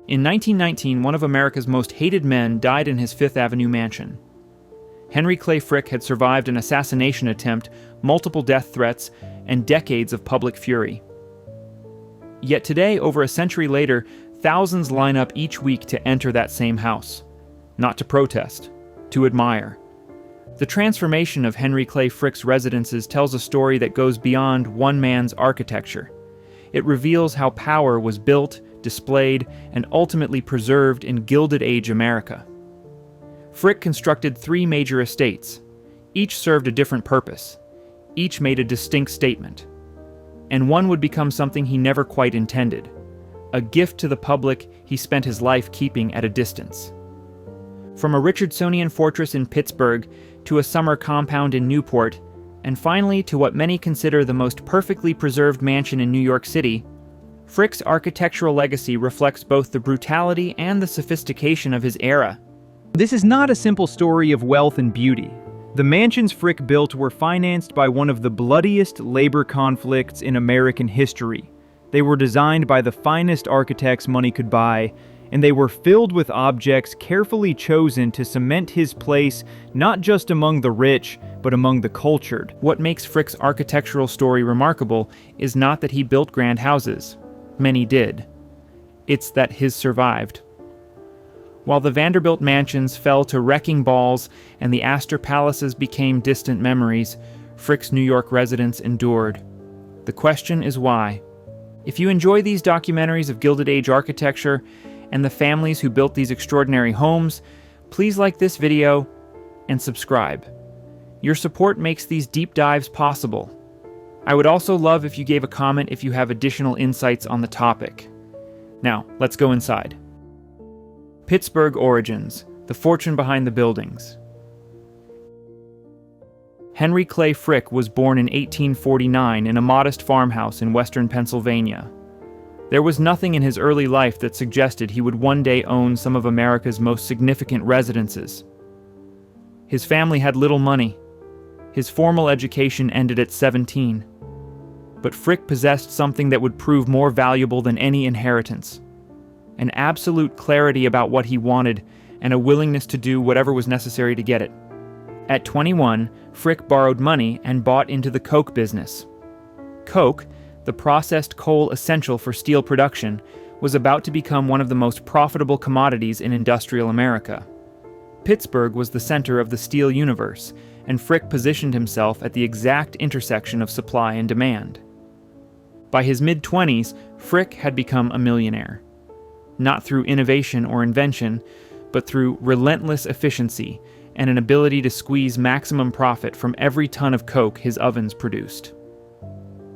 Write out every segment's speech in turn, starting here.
In 1919, one of America's most hated men died in his Fifth Avenue mansion. Henry Clay Frick had survived an assassination attempt, multiple death threats, and decades of public fury. Yet today, over a century later, thousands line up each week to enter that same house. Not to protest, to admire. The transformation of Henry Clay Frick's residences tells a story that goes beyond one man's architecture. It reveals how power was built, displayed, and ultimately preserved in Gilded Age America. Frick constructed 3 major estates. Each served a different purpose. Each made a distinct statement. And one would become something he never quite intended. A gift to the public he spent his life keeping at a distance. From a Richardsonian fortress in Pittsburgh to a summer compound in Newport, and finally to what many consider the most perfectly preserved mansion in New York City, Frick's architectural legacy reflects both the brutality and the sophistication of his era. This is not a simple story of wealth and beauty. The mansions Frick built were financed by one of the bloodiest labor conflicts in American history. They were designed by the finest architects money could buy, and they were filled with objects carefully chosen to cement his place not just among the rich, but among the cultured. What makes Frick's architectural story remarkable is not that he built grand houses. Many did. It's that his survived. While the Vanderbilt mansions fell to wrecking balls and the Astor palaces became distant memories, Frick's New York residence endured. The question is why. If you enjoy these documentaries of Gilded Age architecture and the families who built these extraordinary homes, please like this video and subscribe. Your support makes these deep dives possible. I would also love if you gave a comment if you have additional insights on the topic. Now, let's go inside. Pittsburgh origins, the fortune behind the buildings. Henry Clay Frick was born in 1849 in a modest farmhouse in western Pennsylvania. There was nothing in his early life that suggested he would one day own some of America's most significant residences. His family had little money. His formal education ended at 17. But Frick possessed something that would prove more valuable than any inheritance. An absolute clarity about what he wanted and a willingness to do whatever was necessary to get it. At 21, Frick borrowed money and bought into the coke business. Coke, the processed coal essential for steel production, was about to become one of the most profitable commodities in industrial America. Pittsburgh was the center of the steel universe, and Frick positioned himself at the exact intersection of supply and demand. By his mid-20s, Frick had become a millionaire. Not through innovation or invention, but through relentless efficiency and an ability to squeeze maximum profit from every ton of coke his ovens produced.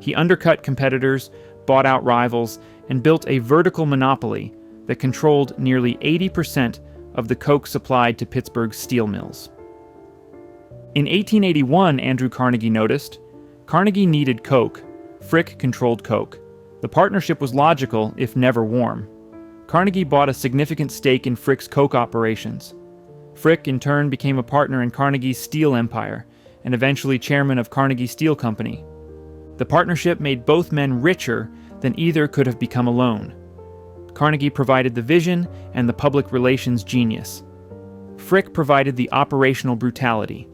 He undercut competitors, bought out rivals, and built a vertical monopoly that controlled nearly 80% of the coke supplied to Pittsburgh's steel mills. In 1881, Andrew Carnegie noticed, Carnegie needed coke, Frick controlled coke. The partnership was logical, if never warm. Carnegie bought a significant stake in Frick's coke operations. Frick, in turn, became a partner in Carnegie's steel empire, and eventually chairman of Carnegie Steel Company. The partnership made both men richer than either could have become alone. Carnegie provided the vision and the public relations genius. Frick provided the operational brutality.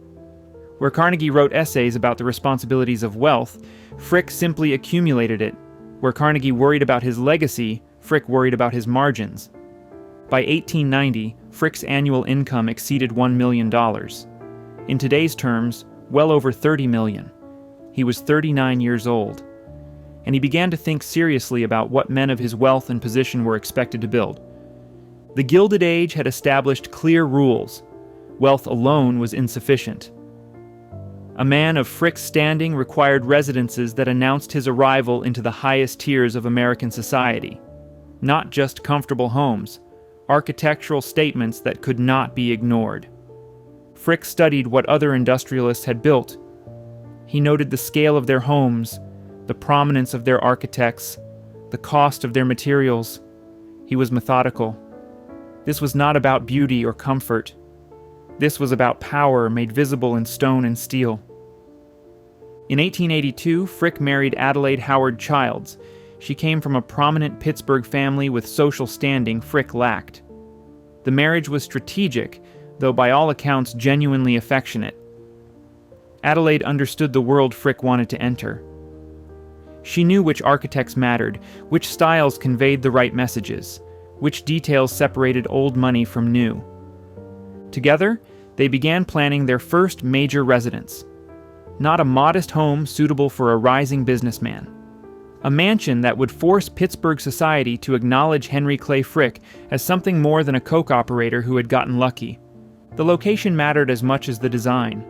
Where Carnegie wrote essays about the responsibilities of wealth, Frick simply accumulated it. Where Carnegie worried about his legacy, Frick worried about his margins. By 1890, Frick's annual income exceeded $1 million. In today's terms, well over $30 million. He was 39 years old. And he began to think seriously about what men of his wealth and position were expected to build. The Gilded Age had established clear rules. Wealth alone was insufficient. A man of Frick's standing required residences that announced his arrival into the highest tiers of American society. Not just comfortable homes, architectural statements that could not be ignored. Frick studied what other industrialists had built. He noted the scale of their homes, the prominence of their architects, the cost of their materials. He was methodical. This was not about beauty or comfort. This was about power made visible in stone and steel. In 1882, Frick married Adelaide Howard Childs. She came from a prominent Pittsburgh family with social standing Frick lacked. The marriage was strategic, though by all accounts genuinely affectionate. Adelaide understood the world Frick wanted to enter. She knew which architects mattered, which styles conveyed the right messages, which details separated old money from new. Together, they began planning their first major residence. Not a modest home suitable for a rising businessman. A mansion that would force Pittsburgh society to acknowledge Henry Clay Frick as something more than a coke operator who had gotten lucky. The location mattered as much as the design.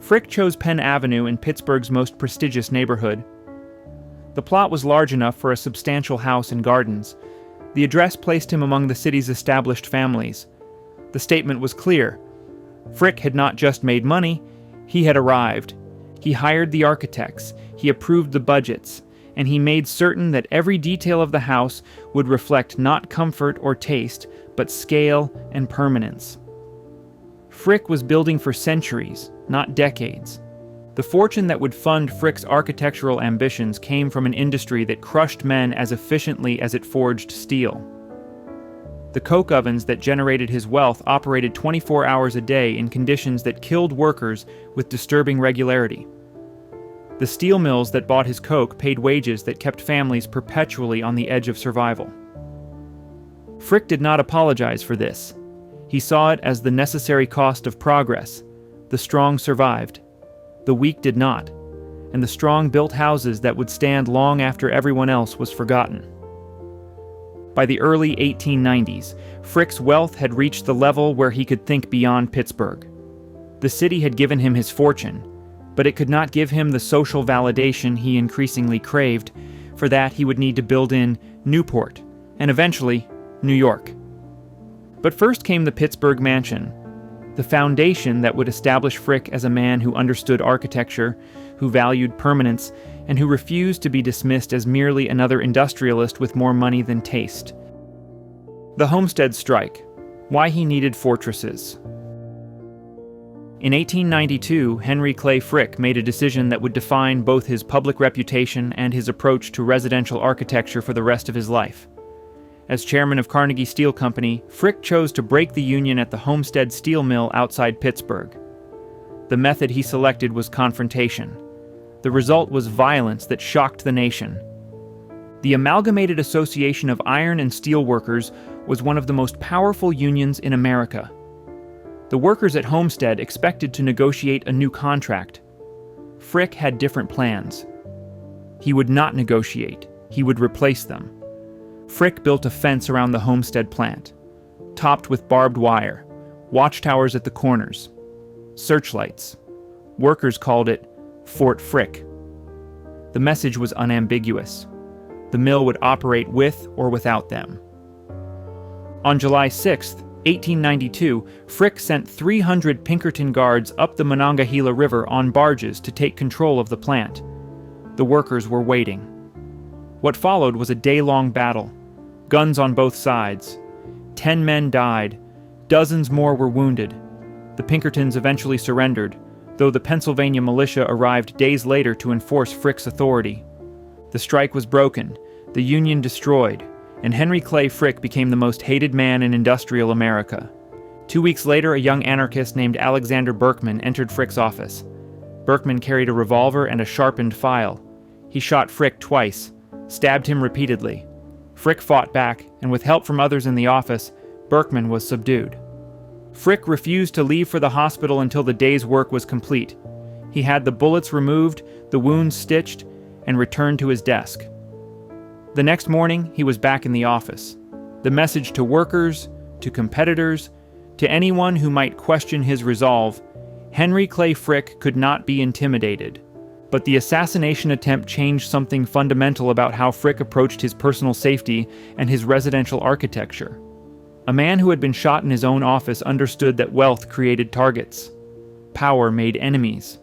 Frick chose Penn Avenue in Pittsburgh's most prestigious neighborhood. The plot was large enough for a substantial house and gardens. The address placed him among the city's established families. The statement was clear. Frick had not just made money, he had arrived. He hired the architects, he approved the budgets, and he made certain that every detail of the house would reflect not comfort or taste, but scale and permanence. Frick was building for centuries, not decades. The fortune that would fund Frick's architectural ambitions came from an industry that crushed men as efficiently as it forged steel. The coke ovens that generated his wealth operated 24 hours a day in conditions that killed workers with disturbing regularity. The steel mills that bought his coke paid wages that kept families perpetually on the edge of survival. Frick did not apologize for this. He saw it as the necessary cost of progress. The strong survived. The weak did not, and the strong built houses that would stand long after everyone else was forgotten. By the early 1890s, Frick's wealth had reached the level where he could think beyond Pittsburgh. The city had given him his fortune, but it could not give him the social validation he increasingly craved. For that, he would need to build in Newport, and eventually, New York. But first came the Pittsburgh mansion, the foundation that would establish Frick as a man who understood architecture, who valued permanence, and who refused to be dismissed as merely another industrialist with more money than taste. The Homestead strike, why he needed fortresses. In 1892, Henry Clay Frick made a decision that would define both his public reputation and his approach to residential architecture for the rest of his life. As chairman of Carnegie Steel Company, Frick chose to break the union at the Homestead steel mill outside Pittsburgh. The method he selected was confrontation. The result was violence that shocked the nation. The Amalgamated Association of Iron and Steel Workers was one of the most powerful unions in America. The workers at Homestead expected to negotiate a new contract. Frick had different plans. He would not negotiate, he would replace them. Frick built a fence around the Homestead plant, topped with barbed wire, watchtowers at the corners, searchlights. Workers called it Fort Frick. The message was unambiguous. The mill would operate with or without them. On July 6, 1892, Frick sent 300 Pinkerton guards up the Monongahela River on barges to take control of the plant. The workers were waiting. What followed was a day-long battle. Guns on both sides. 10 men died. Dozens more were wounded. The Pinkertons eventually surrendered, though the Pennsylvania militia arrived days later to enforce Frick's authority. The strike was broken, the Union destroyed, and Henry Clay Frick became the most hated man in industrial America. 2 weeks later, a young anarchist named Alexander Berkman entered Frick's office. Berkman carried a revolver and a sharpened file. He shot Frick twice, stabbed him repeatedly. Frick fought back, and with help from others in the office, Berkman was subdued. Frick refused to leave for the hospital until the day's work was complete. He had the bullets removed, the wounds stitched, and returned to his desk. The next morning, he was back in the office. The message to workers, to competitors, to anyone who might question his resolve: Henry Clay Frick could not be intimidated. But the assassination attempt changed something fundamental about how Frick approached his personal safety and his residential architecture. A man who had been shot in his own office understood that wealth created targets. Power made enemies.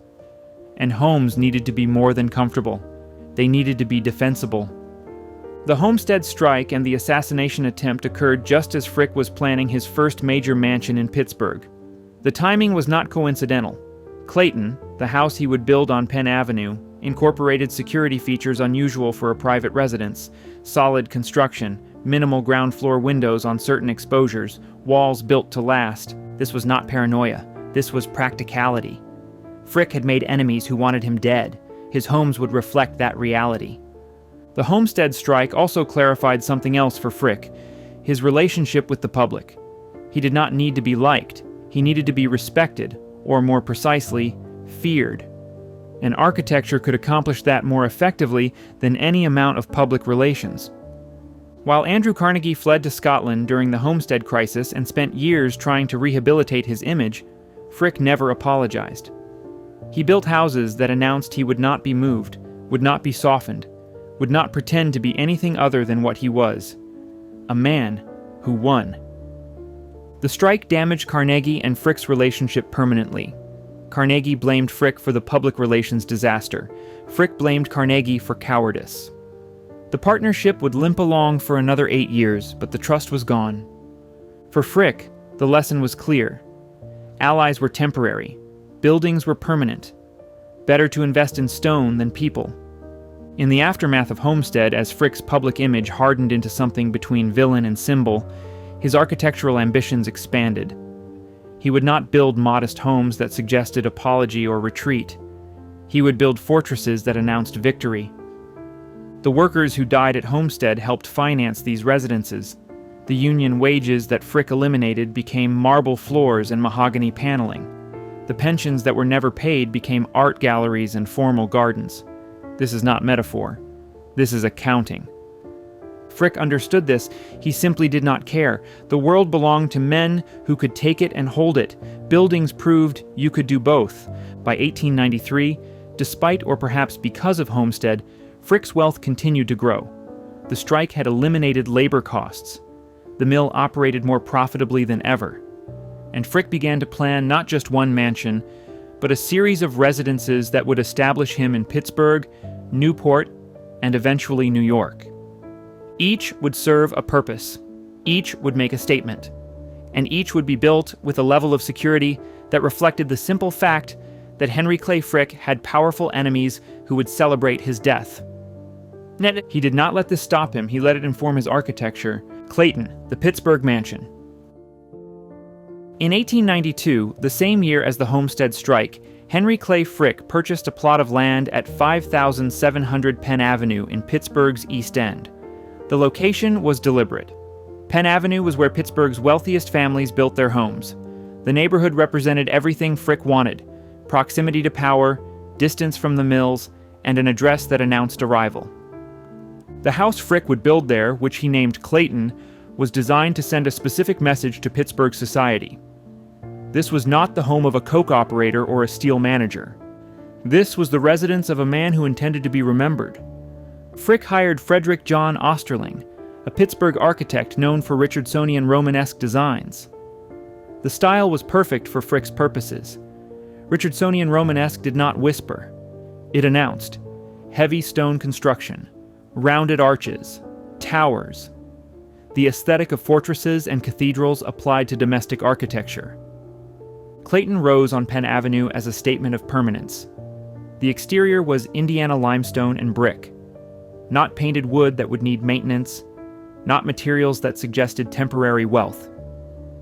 And homes needed to be more than comfortable. They needed to be defensible. The Homestead strike and the assassination attempt occurred just as Frick was planning his first major mansion in Pittsburgh. The timing was not coincidental. Clayton, the house he would build on Penn Avenue, incorporated security features unusual for a private residence, solid construction, minimal ground floor windows on certain exposures, walls built to last. This was not paranoia. This was practicality. Frick had made enemies who wanted him dead. His homes would reflect that reality. The Homestead strike also clarified something else for Frick: his relationship with the public. He did not need to be liked. He needed to be respected, or more precisely, feared. And architecture could accomplish that more effectively than any amount of public relations. While Andrew Carnegie fled to Scotland during the Homestead crisis and spent years trying to rehabilitate his image, Frick never apologized. He built houses that announced he would not be moved, would not be softened, would not pretend to be anything other than what he was: a man who won. The strike damaged Carnegie and Frick's relationship permanently. Carnegie blamed Frick for the public relations disaster. Frick blamed Carnegie for cowardice. The partnership would limp along for another 8 years, but the trust was gone. For Frick, the lesson was clear. Allies were temporary. Buildings were permanent. Better to invest in stone than people. In the aftermath of Homestead, as Frick's public image hardened into something between villain and symbol, his architectural ambitions expanded. He would not build modest homes that suggested apology or retreat. He would build fortresses that announced victory. The workers who died at Homestead helped finance these residences. The union wages that Frick eliminated became marble floors and mahogany paneling. The pensions that were never paid became art galleries and formal gardens. This is not metaphor. This is accounting. Frick understood this. He simply did not care. The world belonged to men who could take it and hold it. Buildings proved you could do both. By 1893, despite or perhaps because of Homestead, Frick's wealth continued to grow. The strike had eliminated labor costs. The mill operated more profitably than ever. And Frick began to plan not just one mansion, but a series of residences that would establish him in Pittsburgh, Newport, and eventually New York. Each would serve a purpose. Each would make a statement. And each would be built with a level of security that reflected the simple fact that Henry Clay Frick had powerful enemies who would celebrate his death. He did not let this stop him. He let it inform his architecture. Clayton, the Pittsburgh mansion. In 1892, the same year as the Homestead strike, Henry Clay Frick purchased a plot of land at 5700 Penn Avenue in Pittsburgh's East End. The location was deliberate. Penn Avenue was where Pittsburgh's wealthiest families built their homes. The neighborhood represented everything Frick wanted: proximity to power, distance from the mills, and an address that announced arrival. The house Frick would build there, which he named Clayton, was designed to send a specific message to Pittsburgh society. This was not the home of a coke operator or a steel manager. This was the residence of a man who intended to be remembered. Frick hired Frederick John Osterling, a Pittsburgh architect known for Richardsonian Romanesque designs. The style was perfect for Frick's purposes. Richardsonian Romanesque did not whisper. It announced heavy stone construction, rounded arches, towers. The aesthetic of fortresses and cathedrals applied to domestic architecture. Clayton rose on Penn Avenue as a statement of permanence. The exterior was Indiana limestone and brick. Not painted wood that would need maintenance, not materials that suggested temporary wealth.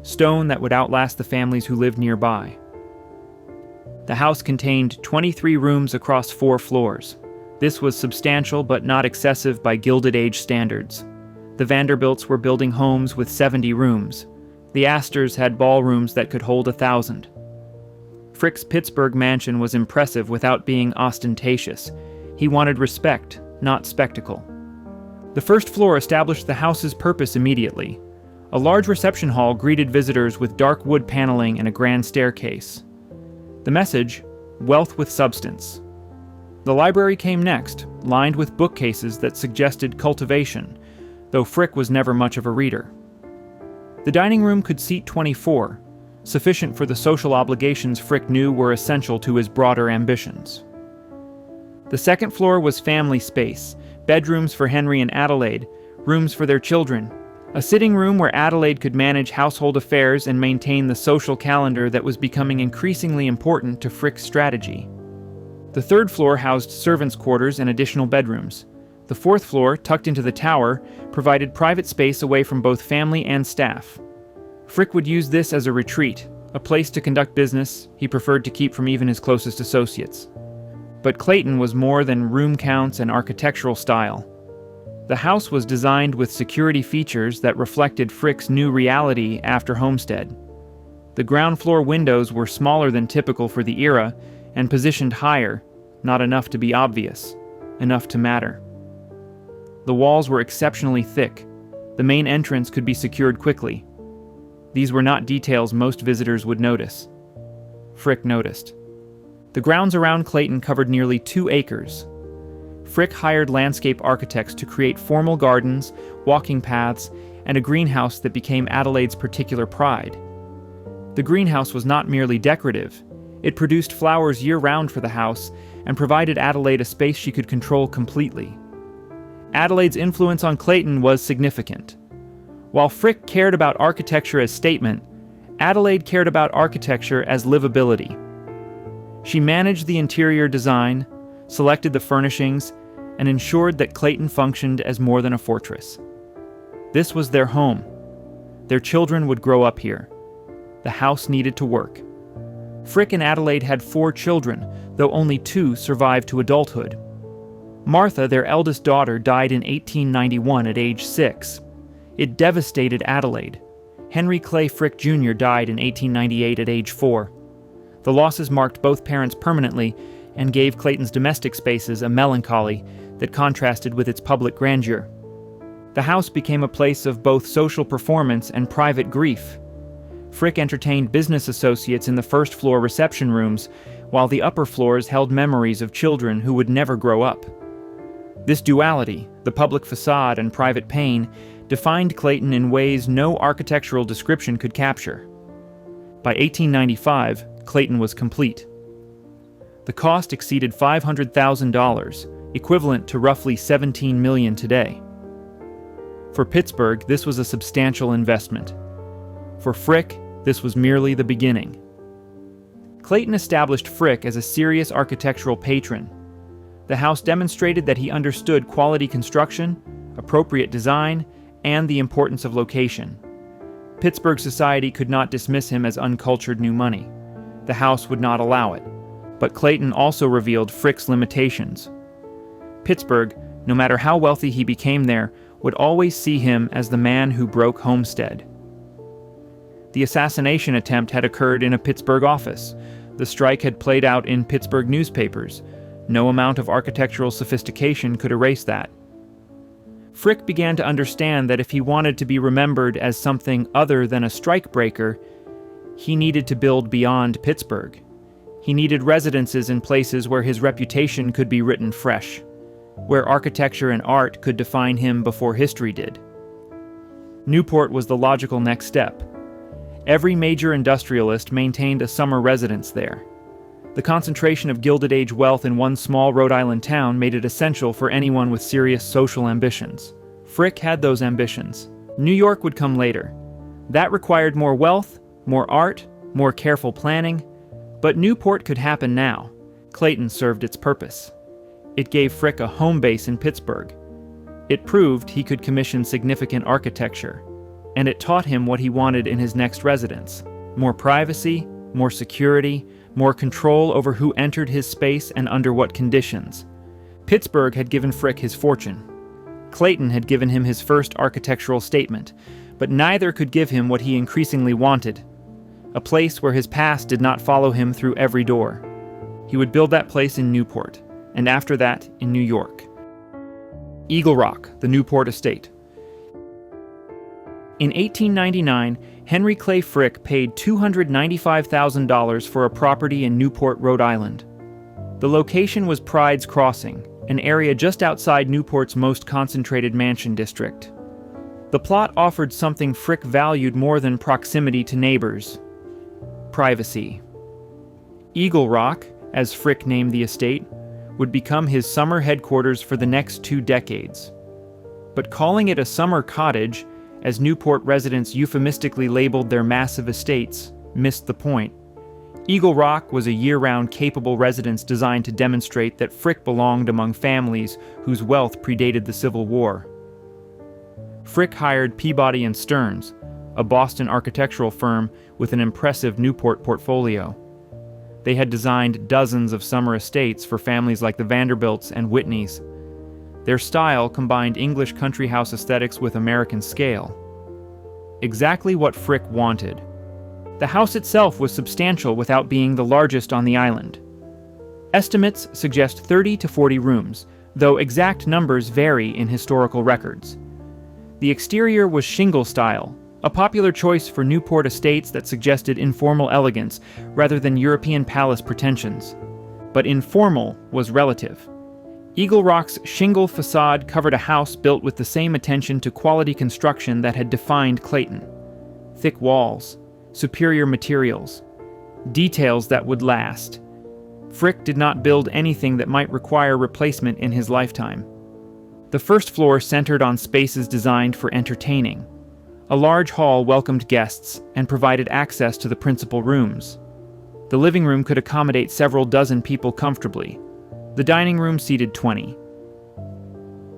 Stone that would outlast the families who lived nearby. The house contained 23 rooms across 4 floors. This was substantial but not excessive by Gilded Age standards. The Vanderbilts were building homes with 70 rooms. The Astors had ballrooms that could hold 1,000. Frick's Pittsburgh mansion was impressive without being ostentatious. He wanted respect, not spectacle. The first floor established the house's purpose immediately. A large reception hall greeted visitors with dark wood paneling and a grand staircase. The message: wealth with substance. The library came next, lined with bookcases that suggested cultivation, though Frick was never much of a reader. The dining room could seat 24, sufficient for the social obligations Frick knew were essential to his broader ambitions. The second floor was family space, bedrooms for Henry and Adelaide, rooms for their children, a sitting room where Adelaide could manage household affairs and maintain the social calendar that was becoming increasingly important to Frick's strategy. The The third floor housed servants' quarters and additional bedrooms. The fourth floor, tucked into the tower, provided private space away from both family and staff. Frick would use this as a retreat, a place to conduct business he preferred to keep from even his closest associates. But Clayton was more than room counts and architectural style. The house was designed with security features that reflected Frick's new reality after Homestead. The ground floor windows were smaller than typical for the era and positioned higher, not enough to be obvious, enough to matter. The walls were exceptionally thick. The main entrance could be secured quickly. These were not details most visitors would notice. Frick noticed. The grounds around Clayton covered nearly 2 acres. Frick hired landscape architects to create formal gardens, walking paths, and a greenhouse that became Adelaide's particular pride. The greenhouse was not merely decorative. It produced flowers year-round for the house and provided Adelaide a space she could control completely. Adelaide's influence on Clayton was significant. While Frick cared about architecture as statement, Adelaide cared about architecture as livability. She managed the interior design, selected the furnishings, and ensured that Clayton functioned as more than a fortress. This was their home. Their children would grow up here. The house needed to work. Frick and Adelaide had 4 children, though only 2 survived to adulthood. Martha, their eldest daughter, died in 1891 at age 6. It devastated Adelaide. Henry Clay Frick Jr. died in 1898 at age 4. The losses marked both parents permanently and gave Clayton's domestic spaces a melancholy that contrasted with its public grandeur. The house became a place of both social performance and private grief. Frick entertained business associates in the first-floor reception rooms, while the upper floors held memories of children who would never grow up. This duality, the public facade and private pain, defined Clayton in ways no architectural description could capture. By 1895, Clayton was complete. The cost exceeded $500,000, equivalent to roughly $17 million today. For Pittsburgh, this was a substantial investment. For Frick, this was merely the beginning. Clayton established Frick as a serious architectural patron. The house demonstrated that he understood quality construction, appropriate design, and the importance of location. Pittsburgh society could not dismiss him as uncultured new money. The house would not allow it. But Clayton also revealed Frick's limitations. Pittsburgh, no matter how wealthy he became there, would always see him as the man who broke Homestead. The assassination attempt had occurred in a Pittsburgh office. The strike had played out in Pittsburgh newspapers. No amount of architectural sophistication could erase that. Frick began to understand that if he wanted to be remembered as something other than a strikebreaker, he needed to build beyond Pittsburgh. He needed residences in places where his reputation could be written fresh, where architecture and art could define him before history did. Newport was the logical next step. Every major industrialist maintained a summer residence there. The concentration of Gilded Age wealth in one small Rhode Island town made it essential for anyone with serious social ambitions. Frick had those ambitions. New York would come later. That required more wealth, more art, more careful planning, but Newport could happen now. Clayton served its purpose. It gave Frick a home base in Pittsburgh. It proved he could commission significant architecture, and it taught him what he wanted in his next residence: more privacy, more security, more control over who entered his space and under what conditions. Pittsburgh had given Frick his fortune. Clayton had given him his first architectural statement, but neither could give him what he increasingly wanted: a place where his past did not follow him through every door. He would build that place in Newport, and after that in New York. Eagle Rock, the Newport estate. In 1899, Henry Clay Frick paid $295,000 for a property in Newport, Rhode Island. The location was Pride's Crossing, an area just outside Newport's most concentrated mansion district. The plot offered something Frick valued more than proximity to neighbors: privacy. Eagle Rock, as Frick named the estate, would become his summer headquarters for the next 2 decades. But calling it a summer cottage, as Newport residents euphemistically labeled their massive estates, missed the point. Eagle Rock was a year-round capable residence designed to demonstrate that Frick belonged among families whose wealth predated the Civil War. Frick hired Peabody and Stearns, a Boston architectural firm with an impressive Newport portfolio. They had designed dozens of summer estates for families like the Vanderbilts and Whitneys. Their style combined English country house aesthetics with American scale. Exactly what Frick wanted. The house itself was substantial without being the largest on the island. Estimates suggest 30 to 40 rooms, though exact numbers vary in historical records. The exterior was shingle style, a popular choice for Newport estates that suggested informal elegance rather than European palace pretensions. But informal was relative. Eagle Rock's shingle facade covered a house built with the same attention to quality construction that had defined Clayton. Thick walls, superior materials, details that would last. Frick did not build anything that might require replacement in his lifetime. The first floor centered on spaces designed for entertaining. A large hall welcomed guests and provided access to the principal rooms. The living room could accommodate several dozen people comfortably. The dining room seated 20.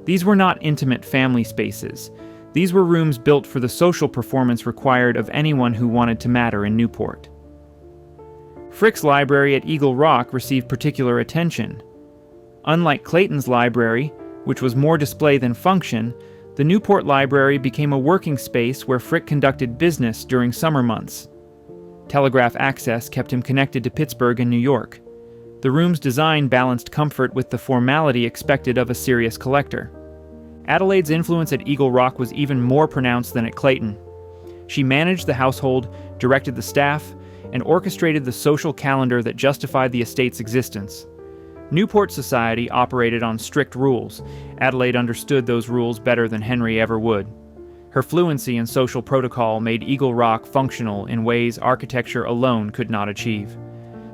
These were not intimate family spaces. These were rooms built for the social performance required of anyone who wanted to matter in Newport. Frick's library at Eagle Rock received particular attention. Unlike Clayton's library, which was more display than function, the Newport Library became a working space where Frick conducted business during summer months. Telegraph access kept him connected to Pittsburgh and New York. The room's design balanced comfort with the formality expected of a serious collector. Adelaide's influence at Eagle Rock was even more pronounced than at Clayton. She managed the household, directed the staff, and orchestrated the social calendar that justified the estate's existence. Newport society operated on strict rules. Adelaide understood those rules better than Henry ever would. Her fluency in social protocol made Eagle Rock functional in ways architecture alone could not achieve.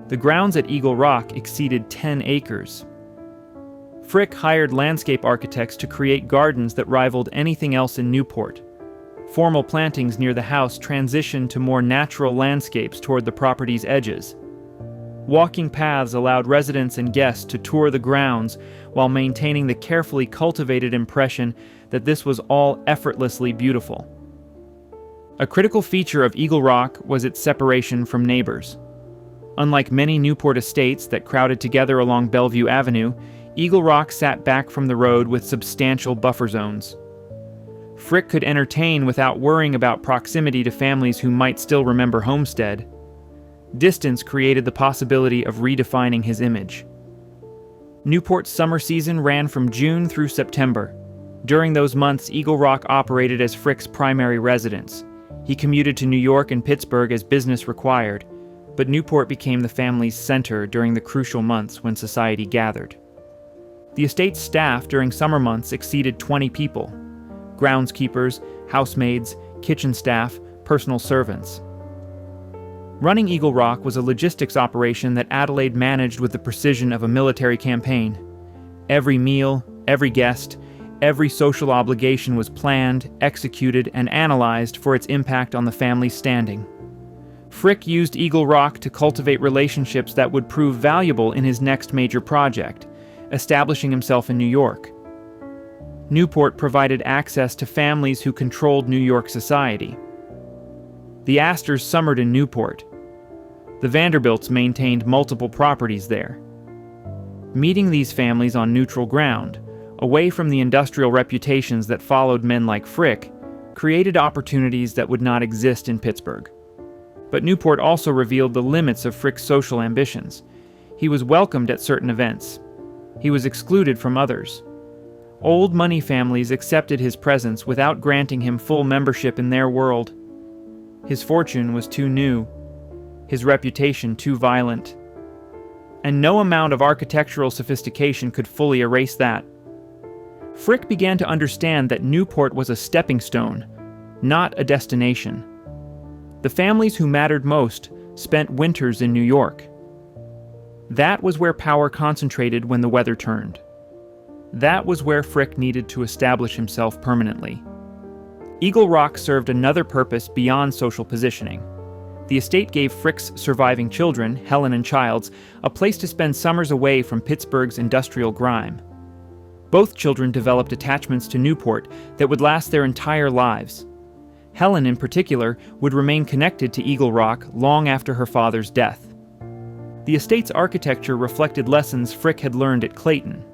The grounds at Eagle Rock exceeded 10 acres. Frick hired landscape architects to create gardens that rivaled anything else in Newport. Formal plantings near the house transitioned to more natural landscapes toward the property's edges. Walking paths allowed residents and guests to tour the grounds while maintaining the carefully cultivated impression that this was all effortlessly beautiful. A critical feature of Eagle Rock was its separation from neighbors. Unlike many Newport estates that crowded together along Bellevue Avenue, Eagle Rock sat back from the road with substantial buffer zones. Frick could entertain without worrying about proximity to families who might still remember Homestead. Distance created the possibility of redefining his image. Newport's summer season ran from June through September. During those months, Eagle Rock operated as Frick's primary residence. He commuted to New York and Pittsburgh as business required, but Newport became the family's center during the crucial months when society gathered. The estate's staff during summer months exceeded 20 people: groundskeepers, housemaids, kitchen staff, personal servants. Running Eagle Rock was a logistics operation that Adelaide managed with the precision of a military campaign. Every meal, every guest, every social obligation was planned, executed, and analyzed for its impact on the family's standing. Frick used Eagle Rock to cultivate relationships that would prove valuable in his next major project, establishing himself in New York. Newport provided access to families who controlled New York society. The Astors summered in Newport. The Vanderbilts maintained multiple properties there. Meeting these families on neutral ground, away from the industrial reputations that followed men like Frick, created opportunities that would not exist in Pittsburgh. But Newport also revealed the limits of Frick's social ambitions. He was welcomed at certain events. He was excluded from others. Old money families accepted his presence without granting him full membership in their world. His fortune was too new, his reputation too violent, and no amount of architectural sophistication could fully erase that. Frick began to understand that Newport was a stepping stone, not a destination. The families who mattered most spent winters in New York. That was where power concentrated when the weather turned. That was where Frick needed to establish himself permanently. Eagle Rock served another purpose beyond social positioning. The estate gave Frick's surviving children, Helen and Childs, a place to spend summers away from Pittsburgh's industrial grime. Both children developed attachments to Newport that would last their entire lives. Helen, in particular, would remain connected to Eagle Rock long after her father's death. The estate's architecture reflected lessons Frick had learned at Clayton.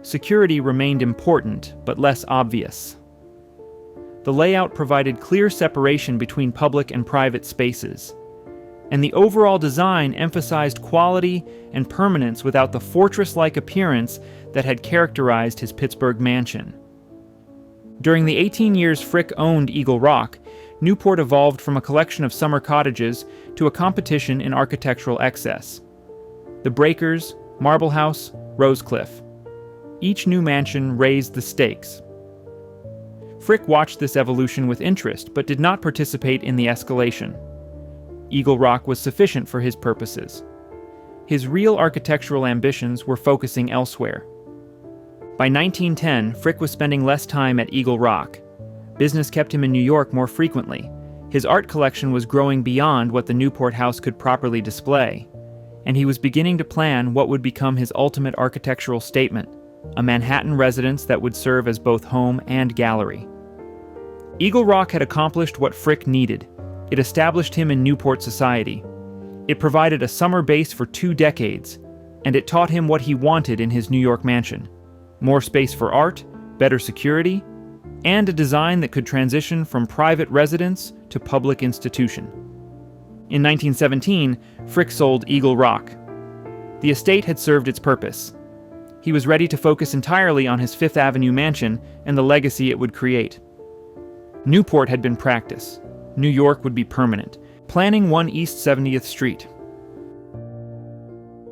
Security remained important, but less obvious. The layout provided clear separation between public and private spaces, and the overall design emphasized quality and permanence without the fortress-like appearance that had characterized his Pittsburgh mansion. During the 18 years Frick owned Eagle Rock, Newport evolved from a collection of summer cottages to a competition in architectural excess. The Breakers, Marble House, Rosecliff. Each new mansion raised the stakes. Frick watched this evolution with interest, but did not participate in the escalation. Eagle Rock was sufficient for his purposes. His real architectural ambitions were focusing elsewhere. By 1910, Frick was spending less time at Eagle Rock. Business kept him in New York more frequently. His art collection was growing beyond what the Newport house could properly display, and he was beginning to plan what would become his ultimate architectural statement, a Manhattan residence that would serve as both home and gallery. Eagle Rock had accomplished what Frick needed. It established him in Newport society. It provided a summer base for 2 decades, and it taught him what he wanted in his New York mansion: more space for art, better security, and a design that could transition from private residence to public institution. In 1917, Frick sold Eagle Rock. The estate had served its purpose. He was ready to focus entirely on his Fifth Avenue mansion and the legacy it would create. Newport had been practice. New York would be permanent. Planning 1 East 70th Street.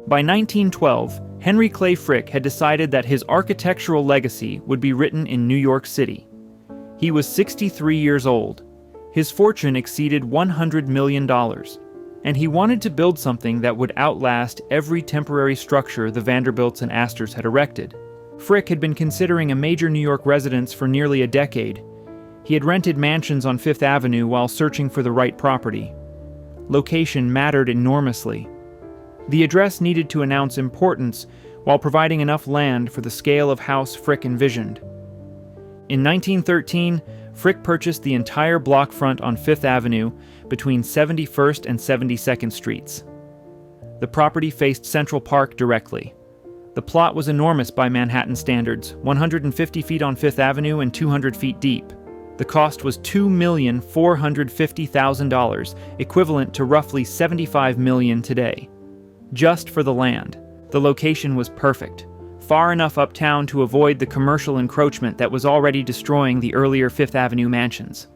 By 1912, Henry Clay Frick had decided that his architectural legacy would be written in New York City. He was 63 years old. His fortune exceeded $100 million, and he wanted to build something that would outlast every temporary structure the Vanderbilts and Astors had erected. Frick had been considering a major New York residence for nearly a decade. He had rented mansions on Fifth Avenue while searching for the right property. Location mattered enormously. The address needed to announce importance while providing enough land for the scale of house Frick envisioned. In 1913, Frick purchased the entire block front on Fifth Avenue between 71st and 72nd Streets. The property faced Central Park directly. The plot was enormous by Manhattan standards, 150 feet on Fifth Avenue and 200 feet deep. The cost was $2,450,000, equivalent to roughly $75 million today. Just for the land. The location was perfect, far enough uptown to avoid the commercial encroachment that was already destroying the earlier Fifth Avenue mansions.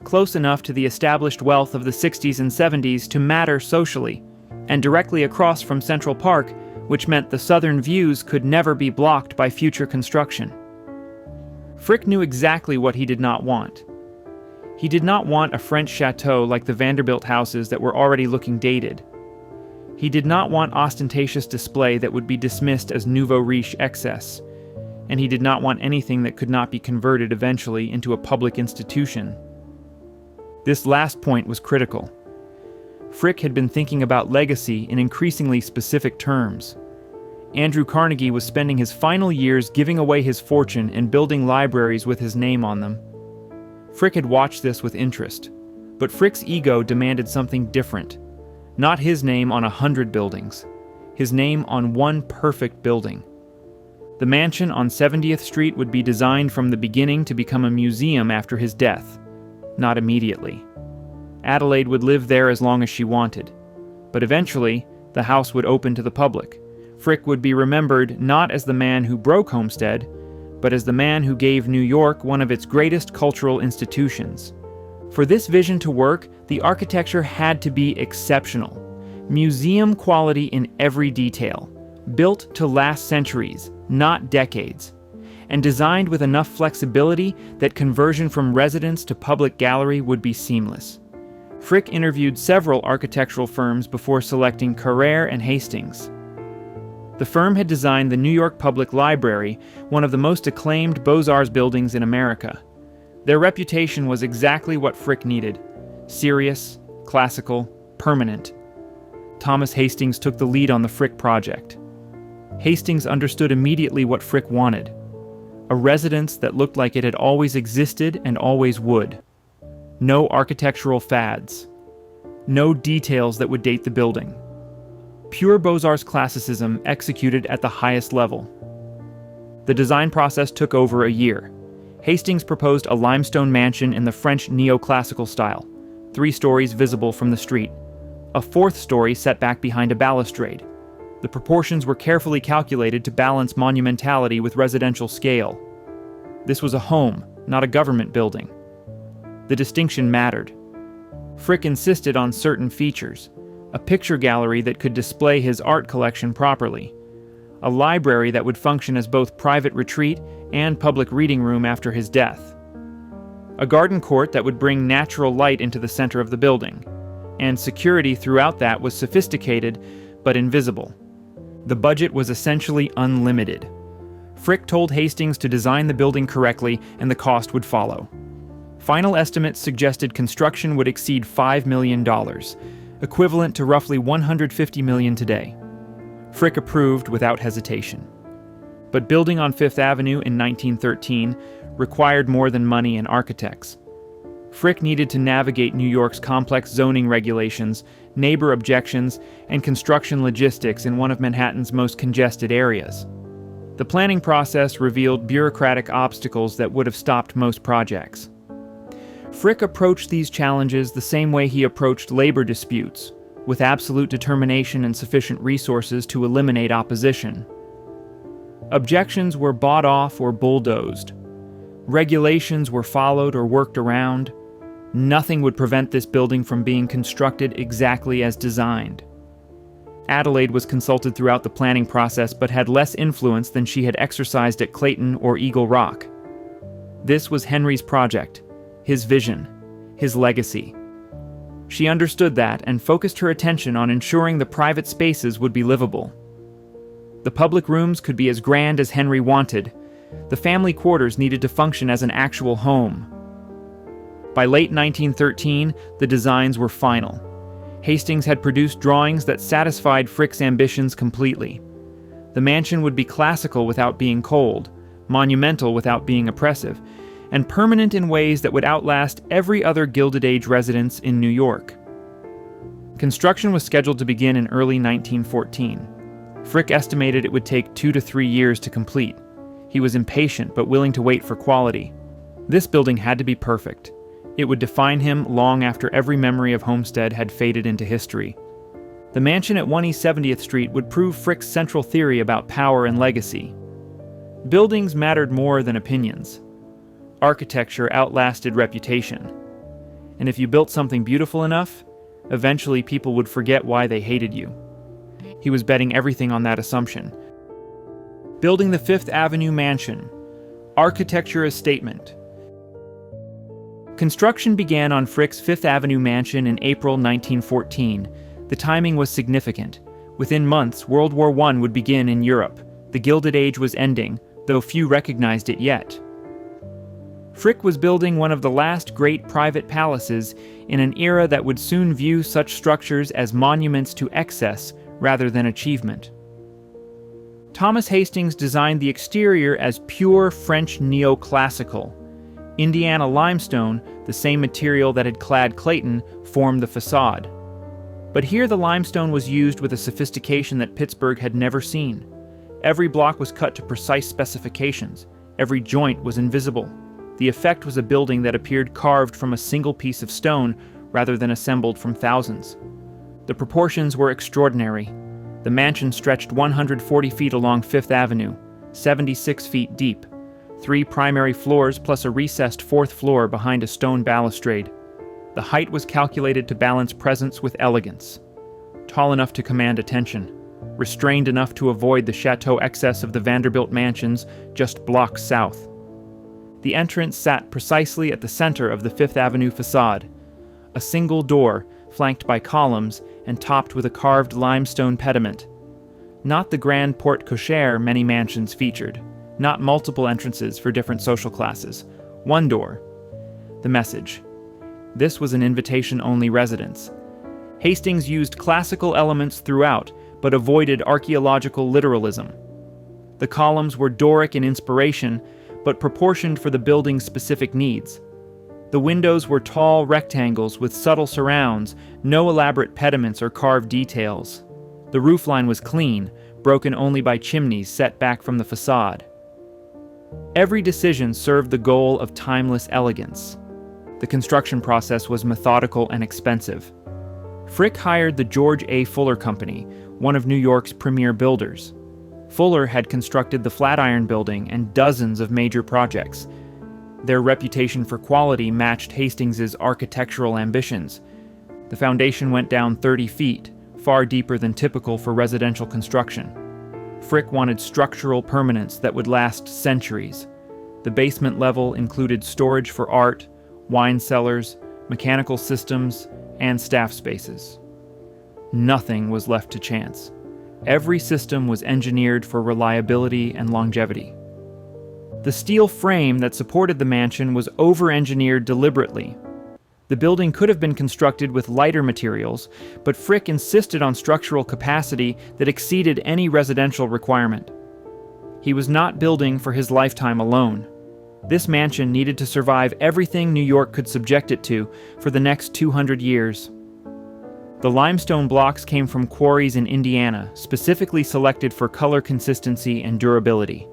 Close enough to the established wealth of the 60s and 70s to matter socially, and directly across from Central Park, which meant the southern views could never be blocked by future construction. Frick knew exactly what he did not want. He did not want a French chateau like the Vanderbilt houses that were already looking dated. He did not want ostentatious display that would be dismissed as nouveau riche excess, and he did not want anything that could not be converted eventually into a public institution. This last point was critical. Frick had been thinking about legacy in increasingly specific terms. Andrew Carnegie was spending his final years giving away his fortune and building libraries with his name on them. Frick had watched this with interest, but Frick's ego demanded something different. Not his name on 100 buildings, his name on one perfect building. The mansion on 70th Street would be designed from the beginning to become a museum after his death, not immediately. Adelaide would live there as long as she wanted, but eventually the house would open to the public. Frick would be remembered not as the man who broke Homestead, but as the man who gave New York one of its greatest cultural institutions. For this vision to work, the architecture had to be exceptional. Museum quality in every detail, built to last centuries, not decades, and designed with enough flexibility that conversion from residence to public gallery would be seamless. Frick interviewed several architectural firms before selecting Carrere and Hastings. The firm had designed the New York Public Library, one of the most acclaimed Beaux-Arts buildings in America. Their reputation was exactly what Frick needed: serious, classical, permanent. Thomas Hastings took the lead on the Frick project. Hastings understood immediately what Frick wanted: a residence that looked like it had always existed and always would. No architectural fads. No details that would date the building. Pure Beaux-Arts classicism executed at the highest level. The design process took over a year. Hastings proposed a limestone mansion in the French neoclassical style, 3 stories visible from the street, a 4th story set back behind a balustrade. The proportions were carefully calculated to balance monumentality with residential scale. This was a home, not a government building. The distinction mattered. Frick insisted on certain features: a picture gallery that could display his art collection properly, a library that would function as both private retreat and public reading room after his death, a garden court that would bring natural light into the center of the building, and security throughout that was sophisticated but invisible. The budget was essentially unlimited. Frick told Hastings to design the building correctly and the cost would follow. Final estimates suggested construction would exceed $5 million, equivalent to roughly $150 million today. Frick approved without hesitation. But building on Fifth Avenue in 1913 required more than money and architects. Frick needed to navigate New York's complex zoning regulations, neighbor objections, and construction logistics in one of Manhattan's most congested areas. The planning process revealed bureaucratic obstacles that would have stopped most projects. Frick approached these challenges the same way he approached labor disputes, with absolute determination and sufficient resources to eliminate opposition. Objections were bought off or bulldozed. Regulations were followed or worked around. Nothing would prevent this building from being constructed exactly as designed. Adelaide was consulted throughout the planning process but had less influence than she had exercised at Clayton or Eagle Rock. This was Henry's project, his vision, his legacy. She understood that and focused her attention on ensuring the private spaces would be livable. The public rooms could be as grand as Henry wanted. The family quarters needed to function as an actual home. By late 1913, the designs were final. Hastings had produced drawings that satisfied Frick's ambitions completely. The mansion would be classical without being cold, monumental without being oppressive, and permanent in ways that would outlast every other Gilded Age residence in New York. Construction was scheduled to begin in early 1914. Frick estimated it would take 2 to 3 years to complete. He was impatient but willing to wait for quality. This building had to be perfect. It would define him long after every memory of Homestead had faded into history. The mansion at 1 East 70th Street would prove Frick's central theory about power and legacy. Buildings mattered more than opinions. Architecture outlasted reputation. And if you built something beautiful enough, eventually people would forget why they hated you. He was betting everything on that assumption. Building the Fifth Avenue mansion. Architecture as statement. Construction began on Frick's Fifth Avenue mansion in April 1914. The timing was significant. Within months, World War I would begin in Europe. The Gilded Age was ending, though few recognized it yet. Frick was building one of the last great private palaces in an era that would soon view such structures as monuments to excess rather than achievement. Thomas Hastings designed the exterior as pure French neoclassical. Indiana limestone, the same material that had clad Clayton, formed the facade. But here the limestone was used with a sophistication that Pittsburgh had never seen. Every block was cut to precise specifications. Every joint was invisible. The effect was a building that appeared carved from a single piece of stone rather than assembled from thousands. The proportions were extraordinary. The mansion stretched 140 feet along Fifth Avenue, 76 feet deep, 3 primary floors plus a recessed 4th floor behind a stone balustrade. The height was calculated to balance presence with elegance. Tall enough to command attention, restrained enough to avoid the chateau excess of the Vanderbilt mansions just blocks south. The entrance sat precisely at the center of the Fifth Avenue facade, a single door flanked by columns and topped with a carved limestone pediment. Not the grand porte cochere many mansions featured, not multiple entrances for different social classes. One door. The message. This was an invitation-only residence, Hastings used classical elements throughout, but avoided archaeological literalism. The columns were Doric in inspiration, but proportioned for the building's specific needs. The windows were tall rectangles with subtle surrounds, no elaborate pediments or carved details. The roofline was clean, broken only by chimneys set back from the facade. Every decision served the goal of timeless elegance. The construction process was methodical and expensive. Frick hired the George A. Fuller Company, one of New York's premier builders. Fuller had constructed the Flatiron Building and dozens of major projects. Their reputation for quality matched Hastings's architectural ambitions. The foundation went down 30 feet, far deeper than typical for residential construction. Frick wanted structural permanence that would last centuries. The basement level included storage for art, wine cellars, mechanical systems, and staff spaces. Nothing was left to chance. Every system was engineered for reliability and longevity. The steel frame that supported the mansion was over-engineered deliberately. The building could have been constructed with lighter materials, but Frick insisted on structural capacity that exceeded any residential requirement. He was not building for his lifetime alone. This mansion needed to survive everything New York could subject it to for the next 200 years. The limestone blocks came from quarries in Indiana, specifically selected for color consistency and durability.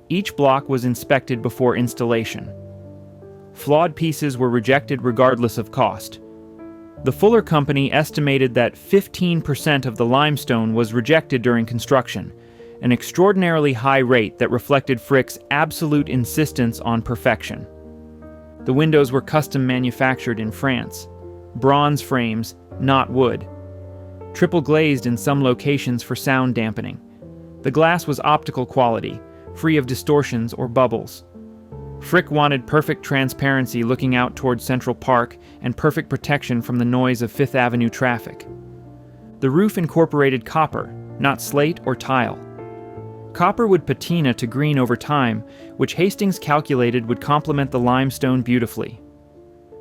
Each block was inspected before installation. Flawed pieces were rejected regardless of cost. The Fuller Company estimated that 15% of the limestone was rejected during construction, an extraordinarily high rate that reflected Frick's absolute insistence on perfection. The windows were custom manufactured in France. Bronze frames, not wood. Triple glazed in some locations for sound dampening. The glass was optical quality, free of distortions or bubbles. Frick wanted perfect transparency looking out towards Central Park and perfect protection from the noise of Fifth Avenue traffic. The roof incorporated copper, not slate or tile. Copper would patina to green over time, which Hastings calculated would complement the limestone beautifully.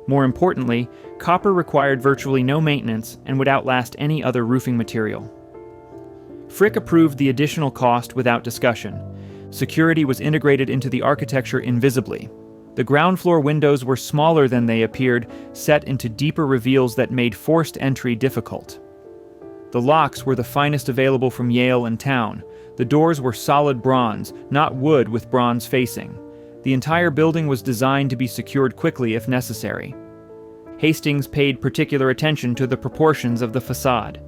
More importantly, copper required virtually no maintenance and would outlast any other roofing material. Frick approved the additional cost without discussion. Security was integrated into the architecture invisibly. The ground floor windows were smaller than they appeared, set into deeper reveals that made forced entry difficult. The locks were the finest available from Yale and town. The doors were solid bronze, not wood with bronze facing. The entire building was designed to be secured quickly if necessary. Hastings paid particular attention to the proportions of the facade.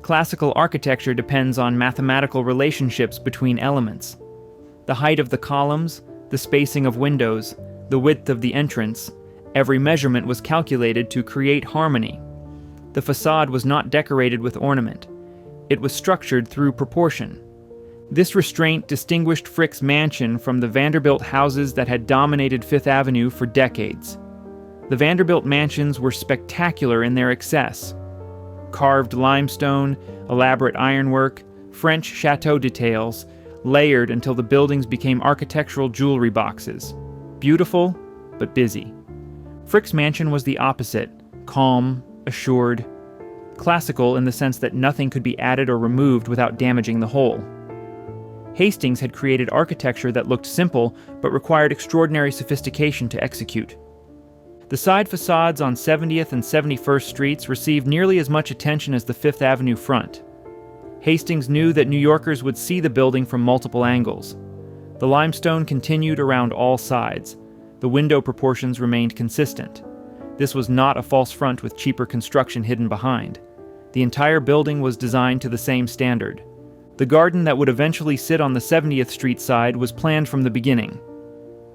Classical architecture depends on mathematical relationships between elements. The height of the columns, the spacing of windows, the width of the entrance, every measurement was calculated to create harmony. The facade was not decorated with ornament. It was structured through proportion. This restraint distinguished Frick's mansion from the Vanderbilt houses that had dominated Fifth Avenue for decades. The Vanderbilt mansions were spectacular in their excess. Carved limestone, elaborate ironwork, French chateau details, layered until the buildings became architectural jewelry boxes. Beautiful, but busy. Frick's mansion was the opposite, calm, assured, classical in the sense that nothing could be added or removed without damaging the whole. Hastings had created architecture that looked simple but required extraordinary sophistication to execute. The side facades on 70th and 71st Streets received nearly as much attention as the Fifth Avenue front. Hastings knew that New Yorkers would see the building from multiple angles. The limestone continued around all sides. The window proportions remained consistent. This was not a false front with cheaper construction hidden behind. The entire building was designed to the same standard. The garden that would eventually sit on the 70th Street side was planned from the beginning.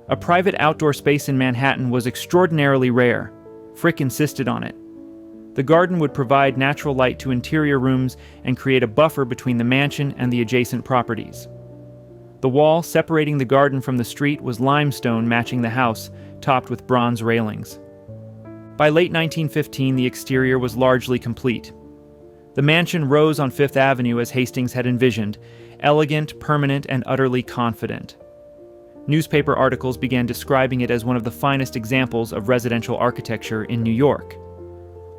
A private outdoor space in Manhattan was extraordinarily rare. Frick insisted on it. The garden would provide natural light to interior rooms and create a buffer between the mansion and the adjacent properties. The wall separating the garden from the street was limestone matching the house, topped with bronze railings. By late 1915, the exterior was largely complete. The mansion rose on Fifth Avenue as Hastings had envisioned, elegant, permanent, and utterly confident. Newspaper articles began describing it as one of the finest examples of residential architecture in New York.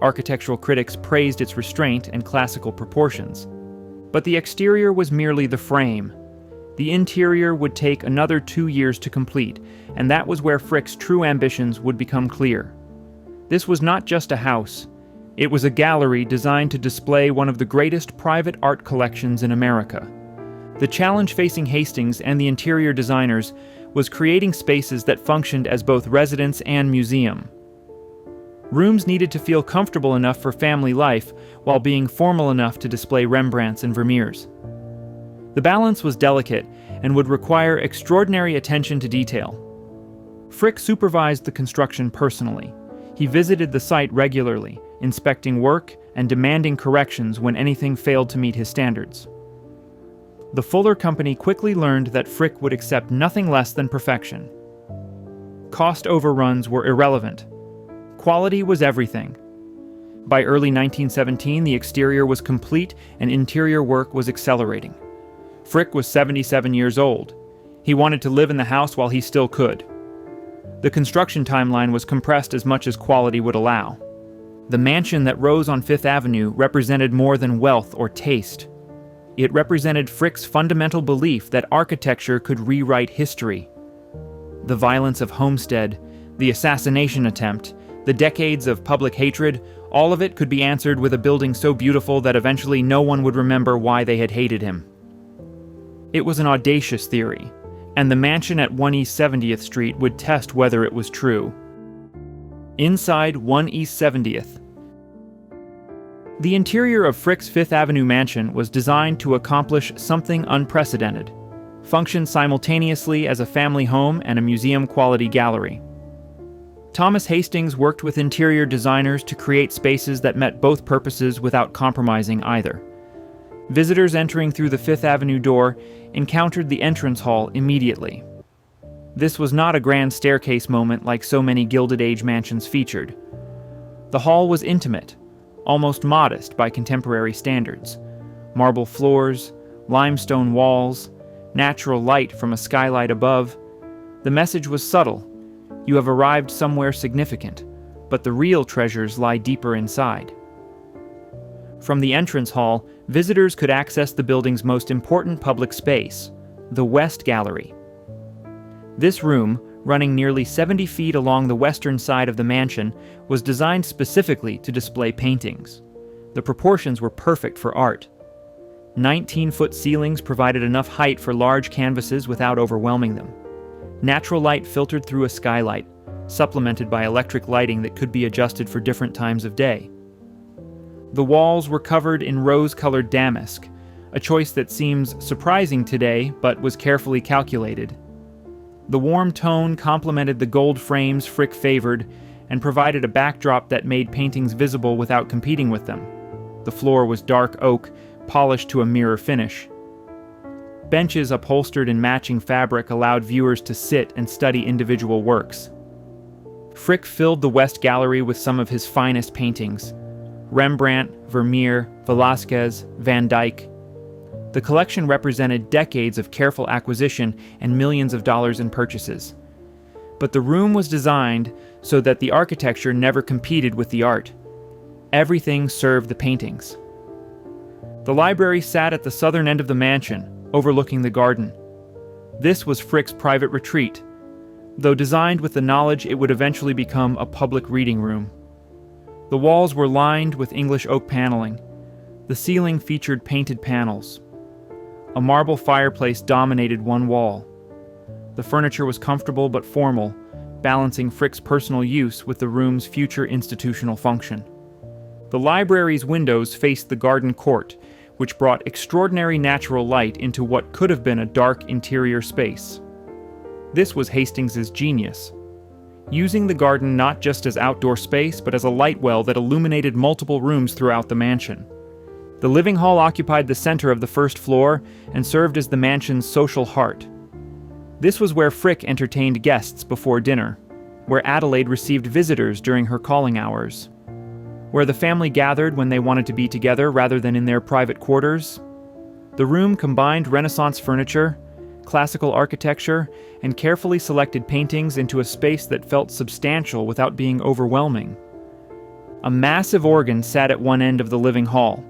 Architectural critics praised its restraint and classical proportions. But the exterior was merely the frame. The interior would take another 2 years to complete, and that was where Frick's true ambitions would become clear. This was not just a house. It was a gallery designed to display one of the greatest private art collections in America. The challenge facing Hastings and the interior designers was creating spaces that functioned as both residence and museum. Rooms needed to feel comfortable enough for family life while being formal enough to display Rembrandts and Vermeers. The balance was delicate and would require extraordinary attention to detail. Frick supervised the construction personally. He visited the site regularly, inspecting work and demanding corrections when anything failed to meet his standards. The Fuller Company quickly learned that Frick would accept nothing less than perfection. Cost overruns were irrelevant. Quality was everything. By early 1917, the exterior was complete and interior work was accelerating. Frick was 77 years old. He wanted to live in the house while he still could. The construction timeline was compressed as much as quality would allow. The mansion that rose on Fifth Avenue represented more than wealth or taste. It represented Frick's fundamental belief that architecture could rewrite history. The violence of Homestead, the assassination attempt, the decades of public hatred, all of it could be answered with a building so beautiful that eventually no one would remember why they had hated him. It was an audacious theory, and the mansion at 1 East 70th Street would test whether it was true. Inside 1 East 70th. The interior of Frick's Fifth Avenue mansion was designed to accomplish something unprecedented, function simultaneously as a family home and a museum-quality gallery. Thomas Hastings worked with interior designers to create spaces that met both purposes without compromising either. Visitors entering through the Fifth Avenue door encountered the entrance hall immediately. This was not a grand staircase moment like so many Gilded Age mansions featured. The hall was intimate, almost modest by contemporary standards. Marble floors, limestone walls, natural light from a skylight above. The message was subtle. You have arrived somewhere significant, but the real treasures lie deeper inside. From the entrance hall, visitors could access the building's most important public space, the West Gallery. This room, running nearly 70 feet along the western side of the mansion, was designed specifically to display paintings. The proportions were perfect for art. 19-foot ceilings provided enough height for large canvases without overwhelming them. Natural light filtered through a skylight, supplemented by electric lighting that could be adjusted for different times of day. The walls were covered in rose-colored damask, a choice that seems surprising today but was carefully calculated. The warm tone complemented the gold frames Frick favored and provided a backdrop that made paintings visible without competing with them. The floor was dark oak, polished to a mirror finish. Benches upholstered in matching fabric allowed viewers to sit and study individual works. Frick filled the West Gallery with some of his finest paintings: Rembrandt, Vermeer, Velázquez, Van Dyck. The collection represented decades of careful acquisition and millions of dollars in purchases. But the room was designed so that the architecture never competed with the art. Everything served the paintings. The library sat at the southern end of the mansion, overlooking the garden. This was Frick's private retreat, though designed with the knowledge it would eventually become a public reading room. The walls were lined with English oak paneling. The ceiling featured painted panels. A marble fireplace dominated one wall. The furniture was comfortable but formal, balancing Frick's personal use with the room's future institutional function. The library's windows faced the garden court, which brought extraordinary natural light into what could have been a dark interior space. This was Hastings's genius, using the garden not just as outdoor space but as a light well that illuminated multiple rooms throughout the mansion. The living hall occupied the center of the first floor and served as the mansion's social heart. This was where Frick entertained guests before dinner, where Adelaide received visitors during her calling hours, where the family gathered when they wanted to be together rather than in their private quarters. The room combined Renaissance furniture, classical architecture, and carefully selected paintings into a space that felt substantial without being overwhelming. A massive organ sat at one end of the living hall.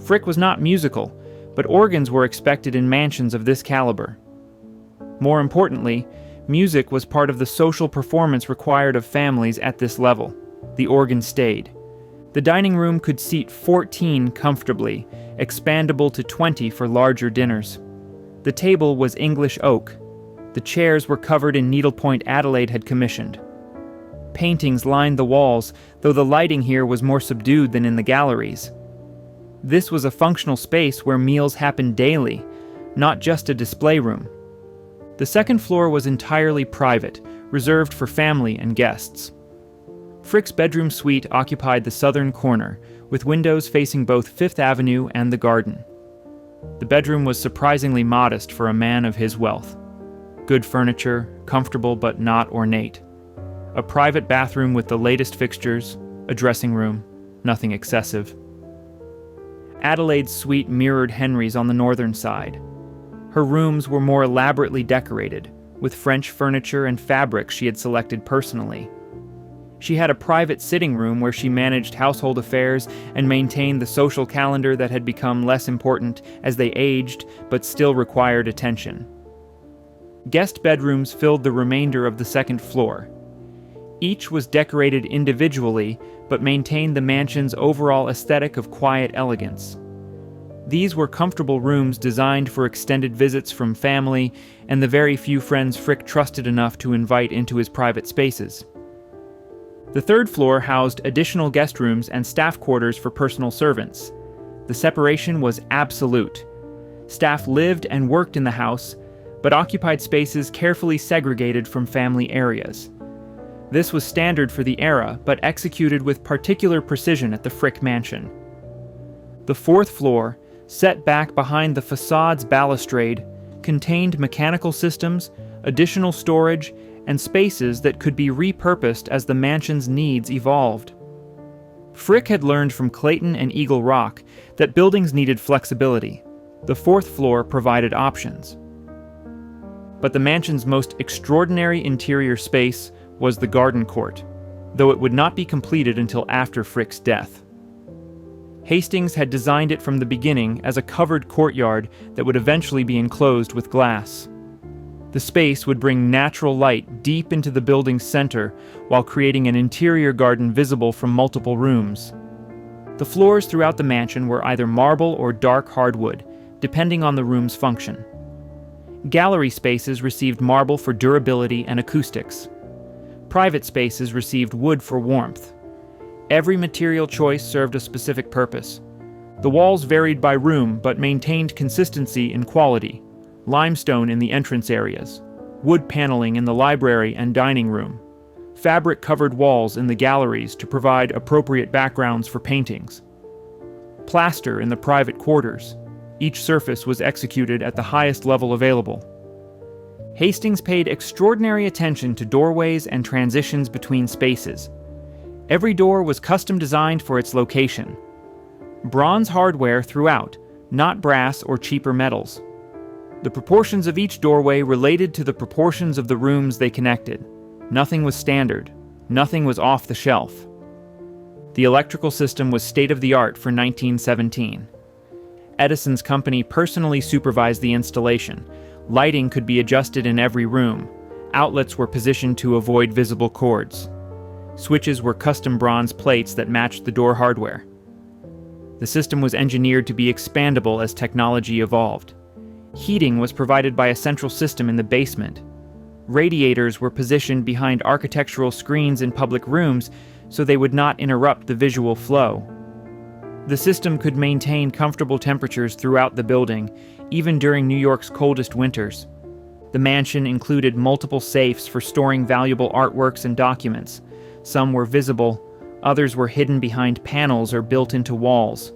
Frick was not musical, but organs were expected in mansions of this caliber. More importantly, music was part of the social performance required of families at this level. The organ stayed. The dining room could seat 14 comfortably, expandable to 20 for larger dinners. The table was English oak. The chairs were covered in needlepoint Adelaide had commissioned. Paintings lined the walls, though the lighting here was more subdued than in the galleries. This was a functional space where meals happened daily, not just a display room. The second floor was entirely private, reserved for family and guests. Frick's bedroom suite occupied the southern corner, with windows facing both Fifth Avenue and the garden. The bedroom was surprisingly modest for a man of his wealth. Good furniture, comfortable but not ornate. A private bathroom with the latest fixtures, a dressing room, nothing excessive. Adelaide's suite mirrored Henry's on the northern side. Her rooms were more elaborately decorated, with French furniture and fabrics she had selected personally. She had a private sitting room where she managed household affairs and maintained the social calendar that had become less important as they aged but still required attention. Guest bedrooms filled the remainder of the second floor. Each was decorated individually but maintained the mansion's overall aesthetic of quiet elegance. These were comfortable rooms designed for extended visits from family and the very few friends Frick trusted enough to invite into his private spaces. The third floor housed additional guest rooms and staff quarters for personal servants. The separation was absolute. Staff lived and worked in the house, but occupied spaces carefully segregated from family areas. This was standard for the era, but executed with particular precision at the Frick mansion. The fourth floor, set back behind the facade's balustrade, contained mechanical systems, additional storage, and spaces that could be repurposed as the mansion's needs evolved. Frick had learned from Clayton and Eagle Rock that buildings needed flexibility. The fourth floor provided options. But the mansion's most extraordinary interior space was the garden court, though it would not be completed until after Frick's death. Hastings had designed it from the beginning as a covered courtyard that would eventually be enclosed with glass. The space would bring natural light deep into the building's center while creating an interior garden visible from multiple rooms. The floors throughout the mansion were either marble or dark hardwood, depending on the room's function. Gallery spaces received marble for durability and acoustics. Private spaces received wood for warmth. Every material choice served a specific purpose. The walls varied by room but maintained consistency in quality. Limestone in the entrance areas, wood paneling in the library and dining room, fabric-covered walls in the galleries to provide appropriate backgrounds for paintings, plaster in the private quarters. Each surface was executed at the highest level available. Hastings paid extraordinary attention to doorways and transitions between spaces. Every door was custom designed for its location. Bronze hardware throughout, not brass or cheaper metals. The proportions of each doorway related to the proportions of the rooms they connected. Nothing was standard. Nothing was off the shelf. The electrical system was state-of-the-art for 1917. Edison's company personally supervised the installation. Lighting could be adjusted in every room. Outlets were positioned to avoid visible cords. Switches were custom bronze plates that matched the door hardware. The system was engineered to be expandable as technology evolved. Heating was provided by a central system in the basement. Radiators were positioned behind architectural screens in public rooms so they would not interrupt the visual flow. The system could maintain comfortable temperatures throughout the building, even during New York's coldest winters. The mansion included multiple safes for storing valuable artworks and documents. Some were visible, others were hidden behind panels or built into walls.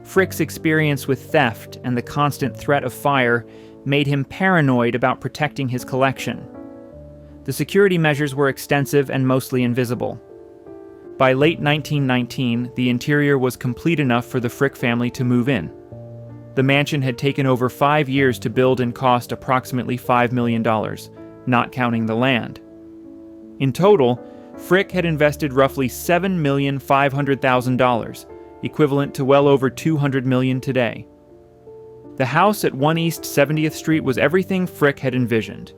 Frick's experience with theft and the constant threat of fire made him paranoid about protecting his collection. The security measures were extensive and mostly invisible. By late 1919, the interior was complete enough for the Frick family to move in. The mansion had taken over 5 years to build and cost approximately $5 million, not counting the land. In total, Frick had invested roughly $7,500,000, equivalent to well over $200 million today. The house at 1 East 70th Street was everything Frick had envisioned.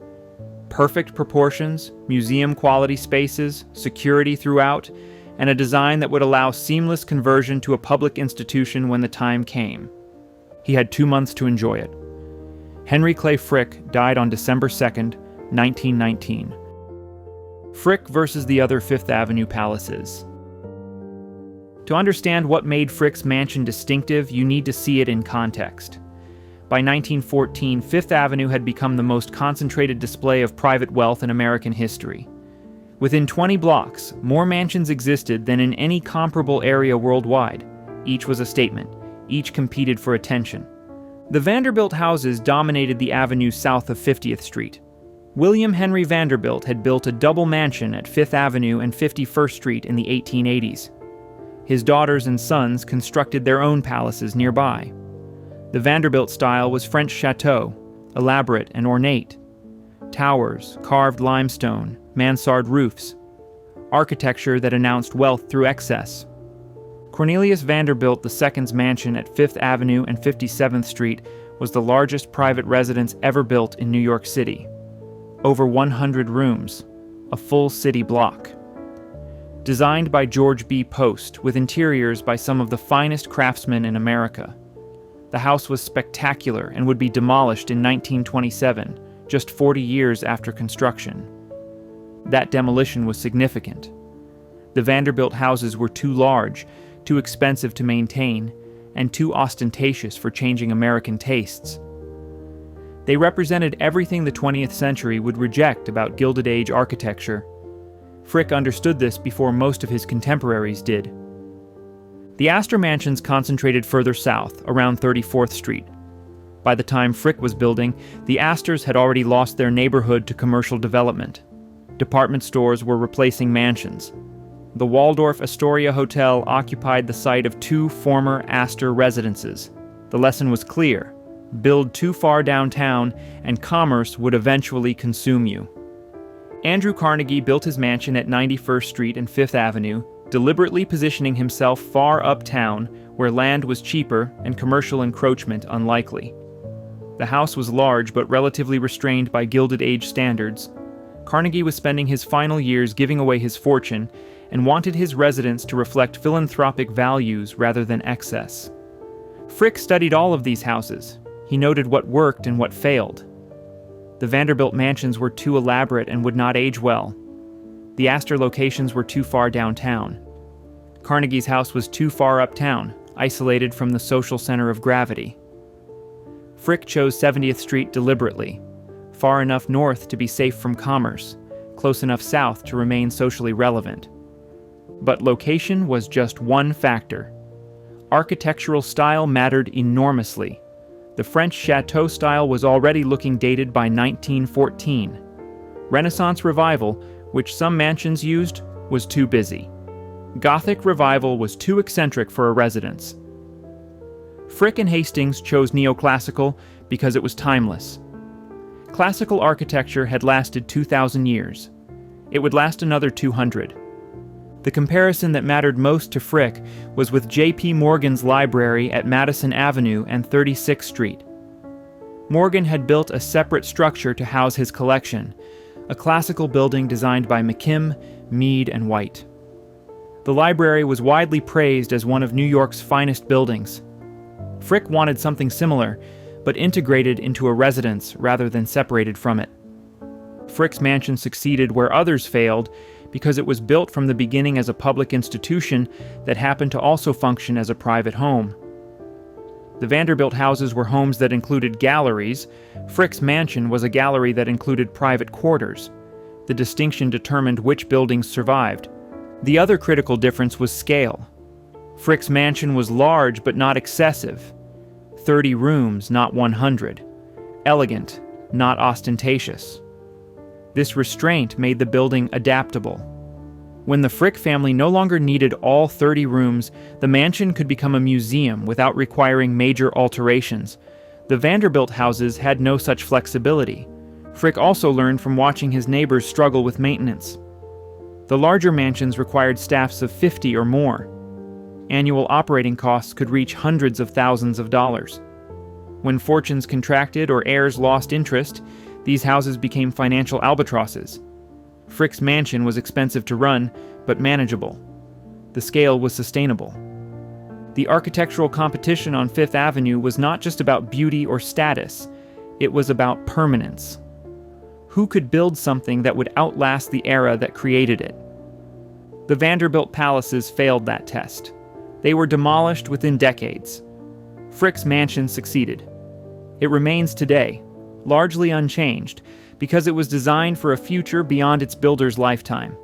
Perfect proportions, museum-quality spaces, security throughout, and a design that would allow seamless conversion to a public institution when the time came. He had 2 months to enjoy it. Henry Clay Frick died on December 2nd, 1919. Frick versus the other Fifth Avenue palaces. To understand what made Frick's mansion distinctive, you need to see it in context. By 1914, Fifth Avenue had become the most concentrated display of private wealth in American history. Within 20 blocks, more mansions existed than in any comparable area worldwide. Each was a statement. Each competed for attention. The Vanderbilt houses dominated the avenue south of 50th Street. William Henry Vanderbilt had built a double mansion at 5th Avenue and 51st Street in the 1880s. His daughters and sons constructed their own palaces nearby. The Vanderbilt style was French chateau, elaborate and ornate. Towers, carved limestone, mansard roofs. Architecture that announced wealth through excess. Cornelius Vanderbilt II's mansion at 5th Avenue and 57th Street was the largest private residence ever built in New York City. Over 100 rooms, a full city block. Designed by George B. Post, with interiors by some of the finest craftsmen in America. The house was spectacular and would be demolished in 1927, just 40 years after construction. That demolition was significant. The Vanderbilt houses were too large, too expensive to maintain, and too ostentatious for changing American tastes. They represented everything the 20th century would reject about Gilded Age architecture. Frick understood this before most of his contemporaries did. The Astor mansions concentrated further south, around 34th Street. By the time Frick was building, the Astors had already lost their neighborhood to commercial development. Department stores were replacing mansions. The Waldorf Astoria Hotel occupied the site of 2 former Astor residences. The lesson was clear. Build too far downtown, and commerce would eventually consume you. Andrew Carnegie built his mansion at 91st Street and 5th Avenue, deliberately positioning himself far uptown, where land was cheaper and commercial encroachment unlikely. The house was large but relatively restrained by Gilded Age standards. Carnegie was spending his final years giving away his fortune and wanted his residence to reflect philanthropic values rather than excess. Frick studied all of these houses. He noted what worked and what failed. The Vanderbilt mansions were too elaborate and would not age well. The Astor locations were too far downtown. Carnegie's house was too far uptown, isolated from the social center of gravity. Frick chose 70th Street deliberately, far enough north to be safe from commerce, close enough south to remain socially relevant. But location was just one factor. Architectural style mattered enormously. The French chateau style was already looking dated by 1914. Renaissance Revival, which some mansions used, was too busy. Gothic Revival was too eccentric for a residence. Frick and Hastings chose neoclassical because it was timeless. Classical architecture had lasted 2,000 years. It would last another 200. The comparison that mattered most to Frick was with J.P. Morgan's library at Madison Avenue and 36th Street. Morgan had built a separate structure to house his collection, a classical building designed by McKim, Mead, and White. The library was widely praised as one of New York's finest buildings. Frick wanted something similar, but integrated into a residence rather than separated from it. Frick's mansion succeeded where others failed because it was built from the beginning as a public institution that happened to also function as a private home. The Vanderbilt houses were homes that included galleries. Frick's mansion was a gallery that included private quarters. The distinction determined which buildings survived. The other critical difference was scale. Frick's mansion was large but not excessive. 30 rooms, not 100. Elegant, not ostentatious. This restraint made the building adaptable. When the Frick family no longer needed all 30 rooms, the mansion could become a museum without requiring major alterations. The Vanderbilt houses had no such flexibility. Frick also learned from watching his neighbors struggle with maintenance. The larger mansions required staffs of 50 or more. Annual operating costs could reach hundreds of thousands of dollars. When fortunes contracted or heirs lost interest, these houses became financial albatrosses. Frick's mansion was expensive to run, but manageable. The scale was sustainable. The architectural competition on Fifth Avenue was not just about beauty or status, it was about permanence. Who could build something that would outlast the era that created it? The Vanderbilt palaces failed that test. They were demolished within decades. Frick's mansion succeeded. It remains today, largely unchanged, because it was designed for a future beyond its builder's lifetime.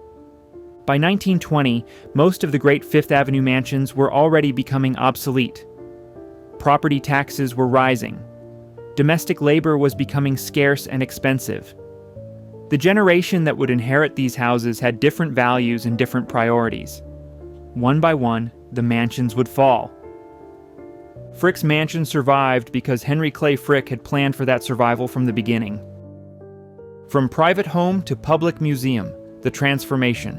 By 1920, most of the great Fifth Avenue mansions were already becoming obsolete. Property taxes were rising. Domestic labor was becoming scarce and expensive. The generation that would inherit these houses had different values and different priorities. One by one, the mansions would fall. Frick's mansion survived because Henry Clay Frick had planned for that survival from the beginning. From private home to public museum, the transformation.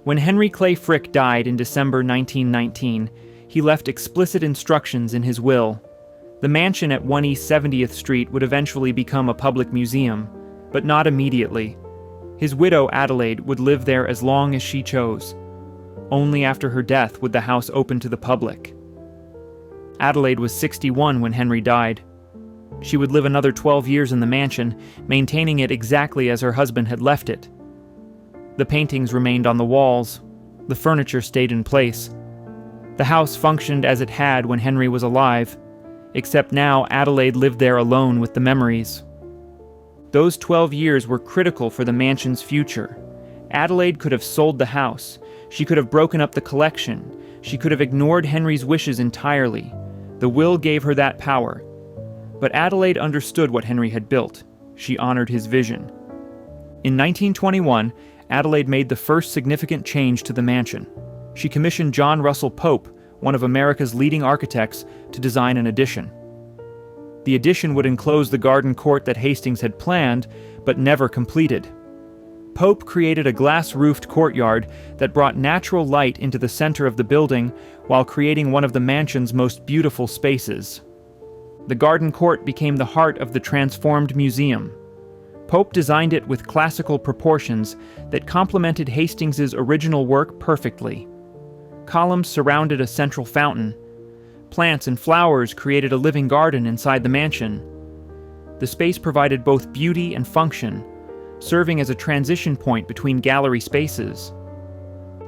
When Henry Clay Frick died in December 1919, he left explicit instructions in his will. The mansion at 1 East 70th Street would eventually become a public museum, but not immediately. His widow, Adelaide, would live there as long as she chose. Only after her death would the house open to the public. Adelaide was 61 when Henry died. She would live another 12 years in the mansion, maintaining it exactly as her husband had left it. The paintings remained on the walls. The furniture stayed in place. The house functioned as it had when Henry was alive, except now Adelaide lived there alone with the memories. Those 12 years were critical for the mansion's future. Adelaide could have sold the house. She could have broken up the collection. She could have ignored Henry's wishes entirely. The will gave her that power. But Adelaide understood what Henry had built. She honored his vision. In 1921, Adelaide made the first significant change to the mansion. She commissioned John Russell Pope, one of America's leading architects, to design an addition. The addition would enclose the garden court that Hastings had planned, but never completed. Pope created a glass-roofed courtyard that brought natural light into the center of the building while creating one of the mansion's most beautiful spaces. The garden court became the heart of the transformed museum. Pope designed it with classical proportions that complemented Hastings's original work perfectly. Columns surrounded a central fountain. Plants and flowers created a living garden inside the mansion. The space provided both beauty and function, serving as a transition point between gallery spaces.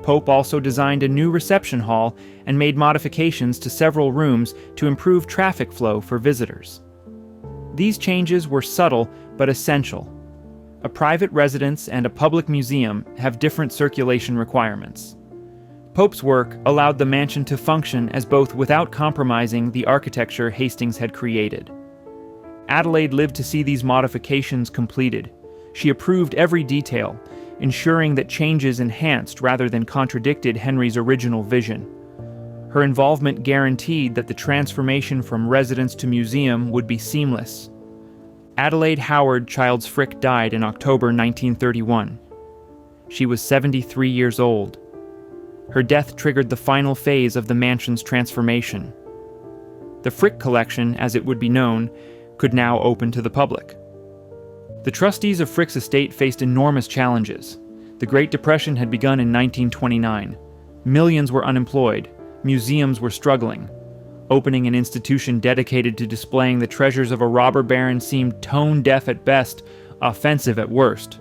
Pope also designed a new reception hall and made modifications to several rooms to improve traffic flow for visitors. These changes were subtle but essential. A private residence and a public museum have different circulation requirements. Pope's work allowed the mansion to function as both without compromising the architecture Hastings had created. Adelaide lived to see these modifications completed. She approved every detail, ensuring that changes enhanced rather than contradicted Henry's original vision. Her involvement guaranteed that the transformation from residence to museum would be seamless. Adelaide Howard Childs Frick died in October 1931. She was 73 years old. Her death triggered the final phase of the mansion's transformation. The Frick collection, as it would be known, could now open to the public. The trustees of Frick's estate faced enormous challenges. The Great Depression had begun in 1929. Millions were unemployed. Museums were struggling. Opening an institution dedicated to displaying the treasures of a robber baron seemed tone-deaf at best, offensive at worst.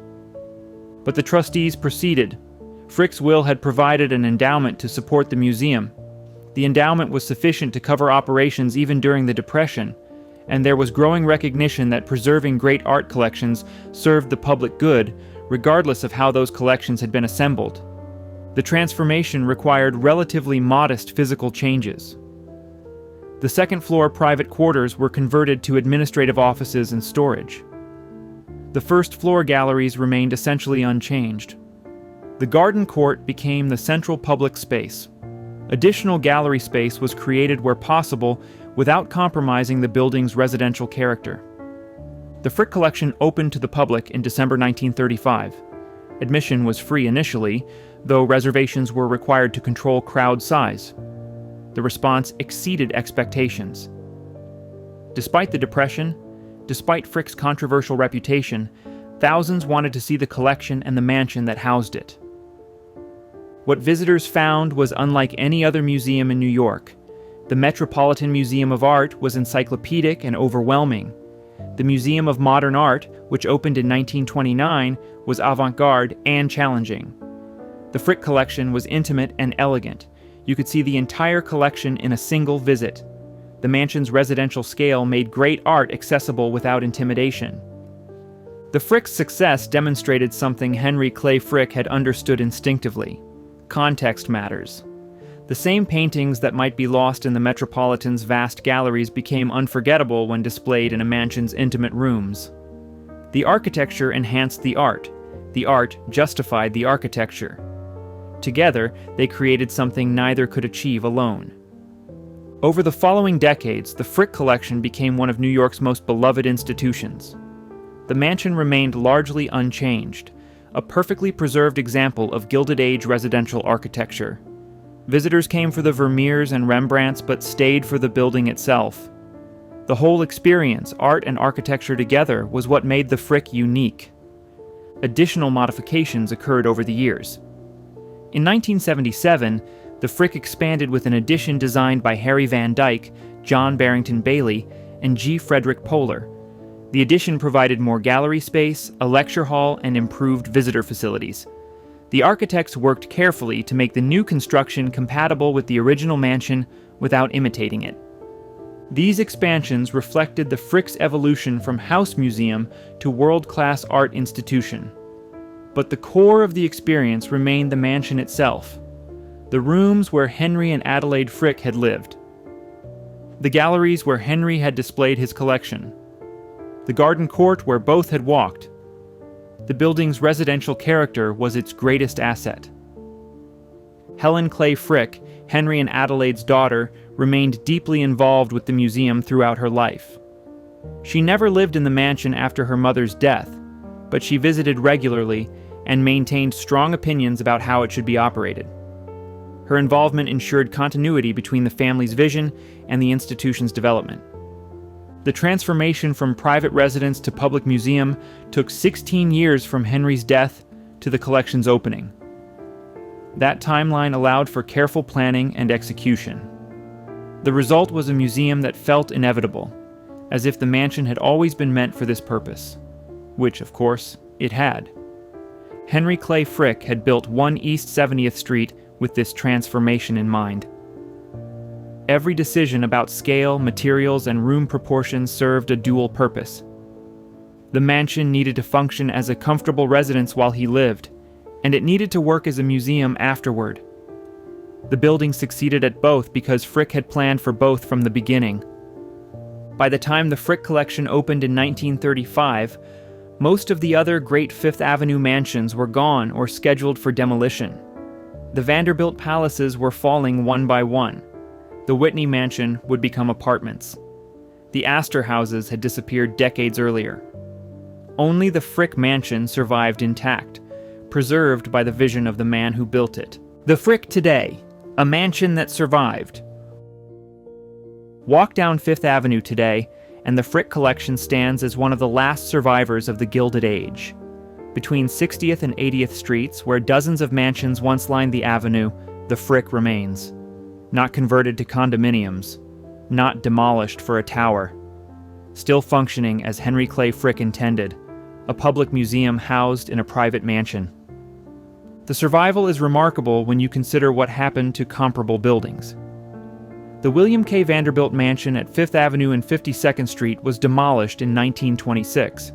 But the trustees proceeded. Frick's will had provided an endowment to support the museum. The endowment was sufficient to cover operations even during the Depression, and there was growing recognition that preserving great art collections served the public good, regardless of how those collections had been assembled. The transformation required relatively modest physical changes. The second-floor private quarters were converted to administrative offices and storage. The first-floor galleries remained essentially unchanged. The garden court became the central public space. Additional gallery space was created where possible without compromising the building's residential character. The Frick collection opened to the public in December 1935. Admission was free initially, though reservations were required to control crowd size. The response exceeded expectations. Despite the Depression, despite Frick's controversial reputation, thousands wanted to see the collection and the mansion that housed it. What visitors found was unlike any other museum in New York. The Metropolitan Museum of Art was encyclopedic and overwhelming. The Museum of Modern Art, which opened in 1929, was avant-garde and challenging. The Frick collection was intimate and elegant. You could see the entire collection in a single visit. The mansion's residential scale made great art accessible without intimidation. The Frick's success demonstrated something Henry Clay Frick had understood instinctively. Context matters. The same paintings that might be lost in the Metropolitan's vast galleries became unforgettable when displayed in a mansion's intimate rooms. The architecture enhanced the art justified the architecture. Together, they created something neither could achieve alone. Over the following decades, the Frick collection became one of New York's most beloved institutions. The mansion remained largely unchanged, a perfectly preserved example of Gilded Age residential architecture. Visitors came for the Vermeers and Rembrandts but stayed for the building itself. The whole experience, art and architecture together, was what made the Frick unique. Additional modifications occurred over the years. In 1977, the Frick expanded with an addition designed by Harry Van Dyke, John Barrington Bailey, and G. Frederick Poehler. The addition provided more gallery space, a lecture hall, and improved visitor facilities. The architects worked carefully to make the new construction compatible with the original mansion without imitating it. These expansions reflected the Frick's evolution from house museum to world-class art institution. But the core of the experience remained the mansion itself, the rooms where Henry and Adelaide Frick had lived, the galleries where Henry had displayed his collection, the garden court where both had walked. The building's residential character was its greatest asset. Helen Clay Frick, Henry and Adelaide's daughter, remained deeply involved with the museum throughout her life. She never lived in the mansion after her mother's death, but she visited regularly and maintained strong opinions about how it should be operated. Her involvement ensured continuity between the family's vision and the institution's development. The transformation from private residence to public museum took 16 years from Henry's death to the collection's opening. That timeline allowed for careful planning and execution. The result was a museum that felt inevitable, as if the mansion had always been meant for this purpose, which, of course, it had. Henry Clay Frick had built 1 East 70th Street with this transformation in mind. Every decision about scale, materials, and room proportions served a dual purpose. The mansion needed to function as a comfortable residence while he lived, and it needed to work as a museum afterward. The building succeeded at both because Frick had planned for both from the beginning. By the time the Frick collection opened in 1935, most of the other great Fifth Avenue mansions were gone or scheduled for demolition. The Vanderbilt palaces were falling one by one. The Whitney Mansion would become apartments. The Astor houses had disappeared decades earlier. Only the Frick Mansion survived intact, preserved by the vision of the man who built it. The Frick today, a mansion that survived. Walk down Fifth Avenue today, and the Frick collection stands as one of the last survivors of the Gilded Age. Between 60th and 80th Streets, where dozens of mansions once lined the avenue, the Frick remains. Not converted to condominiums, not demolished for a tower. Still functioning as Henry Clay Frick intended, a public museum housed in a private mansion. The survival is remarkable when you consider what happened to comparable buildings. The William K. Vanderbilt Mansion at 5th Avenue and 52nd Street was demolished in 1926.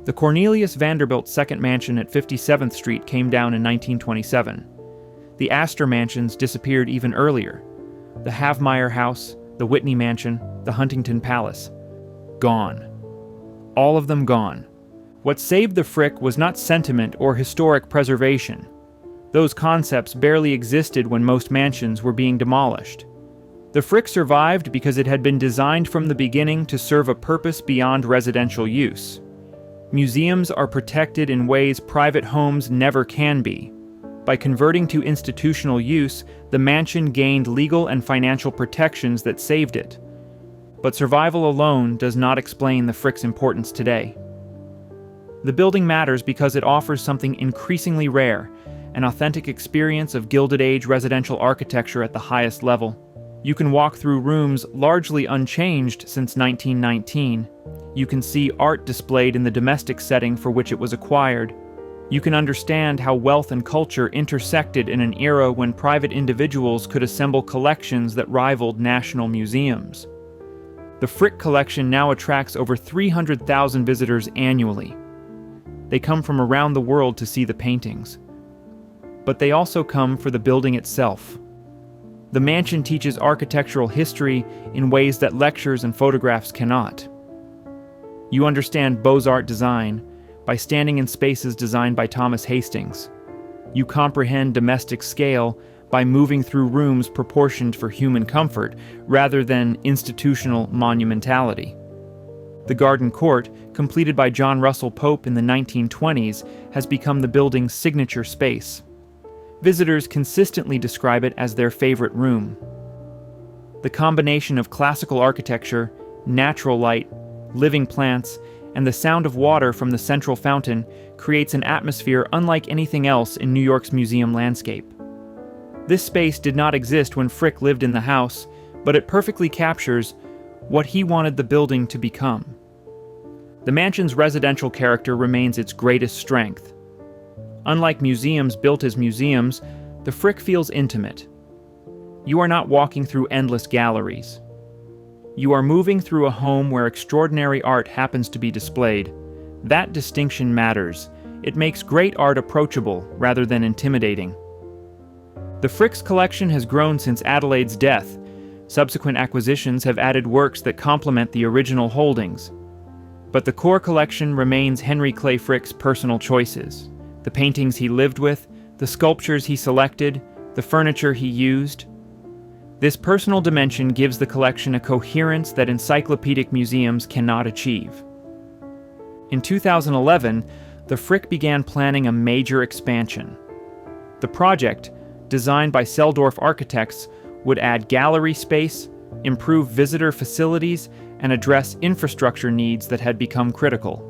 The Cornelius Vanderbilt Second Mansion at 57th Street came down in 1927. The Astor Mansions disappeared even earlier. The Havmeyer House, the Whitney Mansion, the Huntington Palace. Gone. All of them gone. What saved the Frick was not sentiment or historic preservation. Those concepts barely existed when most mansions were being demolished. The Frick survived because it had been designed from the beginning to serve a purpose beyond residential use. Museums are protected in ways private homes never can be. By converting to institutional use, the mansion gained legal and financial protections that saved it. But survival alone does not explain the Frick's importance today. The building matters because it offers something increasingly rare, an authentic experience of Gilded Age residential architecture at the highest level. You can walk through rooms largely unchanged since 1919. You can see art displayed in the domestic setting for which it was acquired. You can understand how wealth and culture intersected in an era when private individuals could assemble collections that rivaled national museums. The Frick collection now attracts over 300,000 visitors annually. They come from around the world to see the paintings. But they also come for the building itself. The mansion teaches architectural history in ways that lectures and photographs cannot. You understand Beaux-Arts design by standing in spaces designed by Thomas Hastings. You comprehend domestic scale by moving through rooms proportioned for human comfort rather than institutional monumentality. The Garden Court, completed by John Russell Pope in the 1920s, has become the building's signature space. Visitors consistently describe it as their favorite room. The combination of classical architecture, natural light, living plants, and the sound of water from the central fountain creates an atmosphere unlike anything else in New York's museum landscape. This space did not exist when Frick lived in the house, but it perfectly captures what he wanted the building to become. The mansion's residential character remains its greatest strength. Unlike museums built as museums, the Frick feels intimate. You are not walking through endless galleries. You are moving through a home where extraordinary art happens to be displayed. That distinction matters. It makes great art approachable rather than intimidating. The Frick's collection has grown since Adelaide's death. Subsequent acquisitions have added works that complement the original holdings. But the core collection remains Henry Clay Frick's personal choices. The paintings he lived with, the sculptures he selected, the furniture he used. This personal dimension gives the collection a coherence that encyclopedic museums cannot achieve. In 2011, the Frick began planning a major expansion. The project, designed by Seldorf architects, would add gallery space, improve visitor facilities, and address infrastructure needs that had become critical.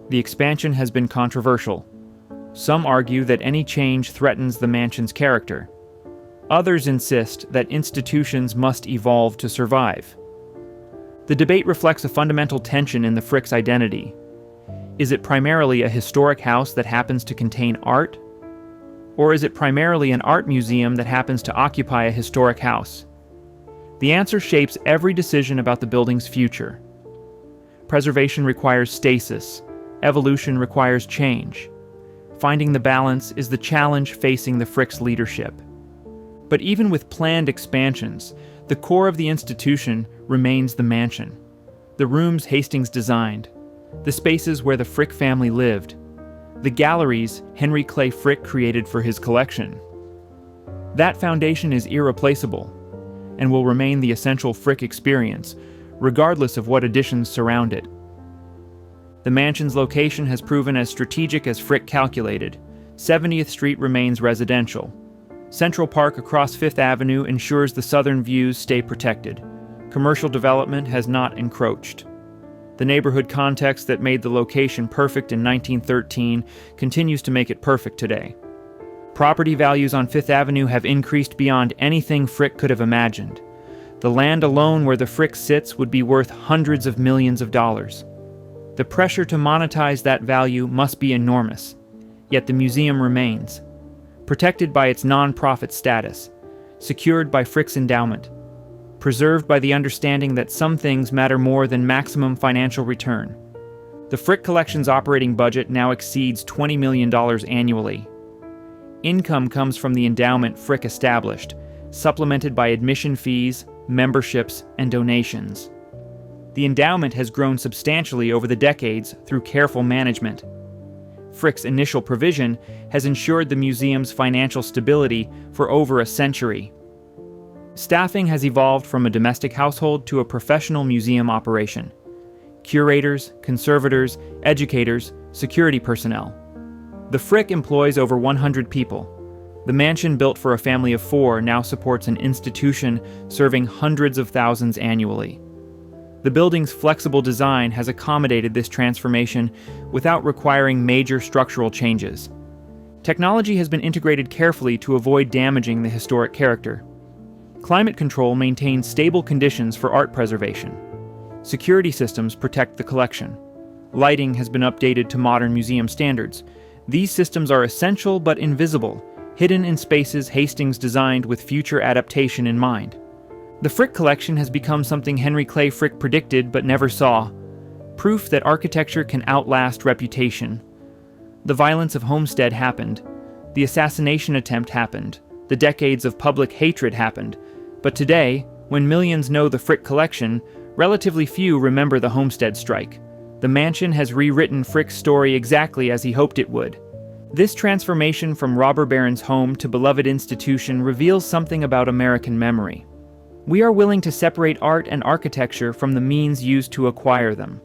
The expansion has been controversial. Some argue that any change threatens the mansion's character. Others insist that institutions must evolve to survive. The debate reflects a fundamental tension in the Frick's identity. Is it primarily a historic house that happens to contain art? Or is it primarily an art museum that happens to occupy a historic house? The answer shapes every decision about the building's future. Preservation requires stasis. Evolution requires change. Finding the balance is the challenge facing the Frick's leadership. But even with planned expansions, the core of the institution remains the mansion. The rooms Hastings designed, the spaces where the Frick family lived, the galleries Henry Clay Frick created for his collection. That foundation is irreplaceable and will remain the essential Frick experience, regardless of what additions surround it. The mansion's location has proven as strategic as Frick calculated. 70th Street remains residential. Central Park across Fifth Avenue ensures the southern views stay protected. Commercial development has not encroached. The neighborhood context that made the location perfect in 1913 continues to make it perfect today. Property values on Fifth Avenue have increased beyond anything Frick could have imagined. The land alone where the Frick sits would be worth hundreds of millions of dollars. The pressure to monetize that value must be enormous, yet the museum remains. Protected by its non-profit status, secured by Frick's endowment, preserved by the understanding that some things matter more than maximum financial return. The Frick Collection's operating budget now exceeds $20 million annually. Income comes from the endowment Frick established, supplemented by admission fees, memberships, and donations. The endowment has grown substantially over the decades through careful management. Frick's initial provision has ensured the museum's financial stability for over a century. Staffing has evolved from a domestic household to a professional museum operation. curators, conservators, educators, security personnel. The Frick employs over 100 people. The mansion, built for a family of 4, now supports an institution serving hundreds of thousands annually. The building's flexible design has accommodated this transformation without requiring major structural changes. Technology has been integrated carefully to avoid damaging the historic character. Climate control maintains stable conditions for art preservation. Security systems protect the collection. Lighting has been updated to modern museum standards. These systems are essential but invisible, hidden in spaces Hastings designed with future adaptation in mind. The Frick collection has become something Henry Clay Frick predicted but never saw, proof that architecture can outlast reputation. The violence of Homestead happened. The assassination attempt happened. The decades of public hatred happened. But today, when millions know the Frick collection, relatively few remember the Homestead strike. The mansion has rewritten Frick's story exactly as he hoped it would. This transformation from robber baron's home to beloved institution reveals something about American memory. We are willing to separate art and architecture from the means used to acquire them.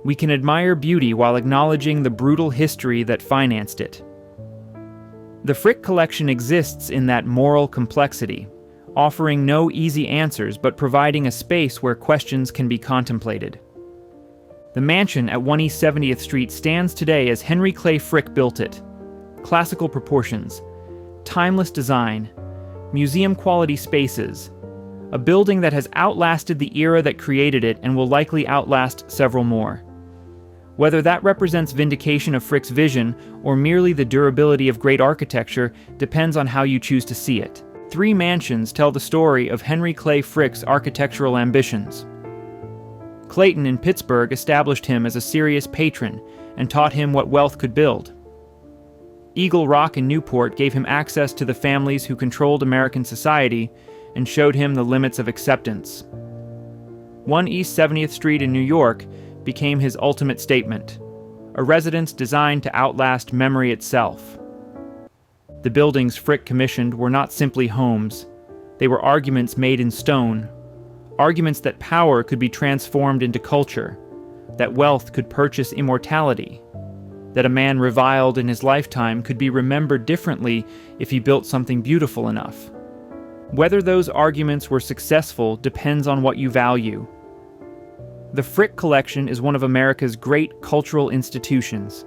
We can admire beauty while acknowledging the brutal history that financed it. The Frick collection exists in that moral complexity, offering no easy answers but providing a space where questions can be contemplated. The mansion at 1 East 70th Street stands today as Henry Clay Frick built it. Classical proportions, timeless design, museum-quality spaces, a building that has outlasted the era that created it and will likely outlast several more. Whether that represents vindication of Frick's vision or merely the durability of great architecture depends on how you choose to see it. 3 mansions tell the story of Henry Clay Frick's architectural ambitions. Clayton in Pittsburgh established him as a serious patron and taught him what wealth could build. Eagle Rock in Newport gave him access to the families who controlled American society and showed him the limits of acceptance. 1 East 70th Street in New York became his ultimate statement, a residence designed to outlast memory itself. The buildings Frick commissioned were not simply homes. They were arguments made in stone, arguments that power could be transformed into culture, that wealth could purchase immortality, that a man reviled in his lifetime could be remembered differently if he built something beautiful enough. Whether those arguments were successful depends on what you value. The Frick collection is one of America's great cultural institutions.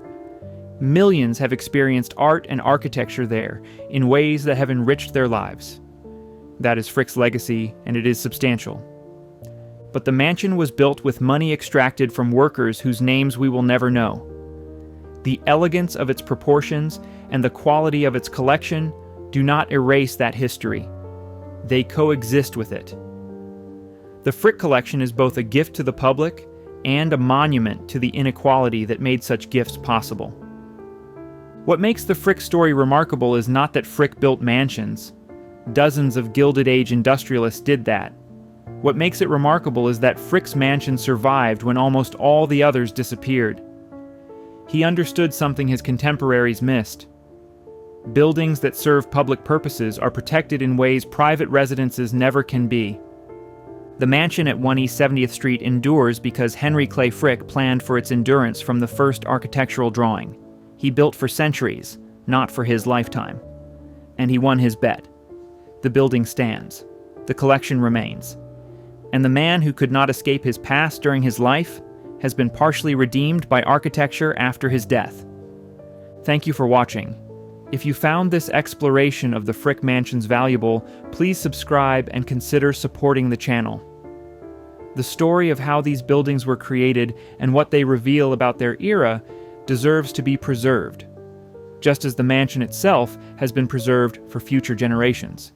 Millions have experienced art and architecture there in ways that have enriched their lives. That is Frick's legacy, and it is substantial. But the mansion was built with money extracted from workers whose names we will never know. The elegance of its proportions and the quality of its collection do not erase that history. They coexist with it. The Frick collection is both a gift to the public and a monument to the inequality that made such gifts possible. What makes the Frick story remarkable is not that Frick built mansions. Dozens of Gilded Age industrialists did that. What makes it remarkable is that Frick's mansion survived when almost all the others disappeared. He understood something his contemporaries missed. Buildings that serve public purposes are protected in ways private residences never can be. The mansion at 1 East 70th Street endures because Henry Clay Frick planned for its endurance from the first architectural drawing. He built for centuries, not for his lifetime. And he won his bet. The building stands. The collection remains. And the man who could not escape his past during his life has been partially redeemed by architecture after his death. Thank you for watching. If you found this exploration of the Frick mansions valuable, please subscribe and consider supporting the channel. The story of how these buildings were created and what they reveal about their era deserves to be preserved, just as the mansion itself has been preserved for future generations.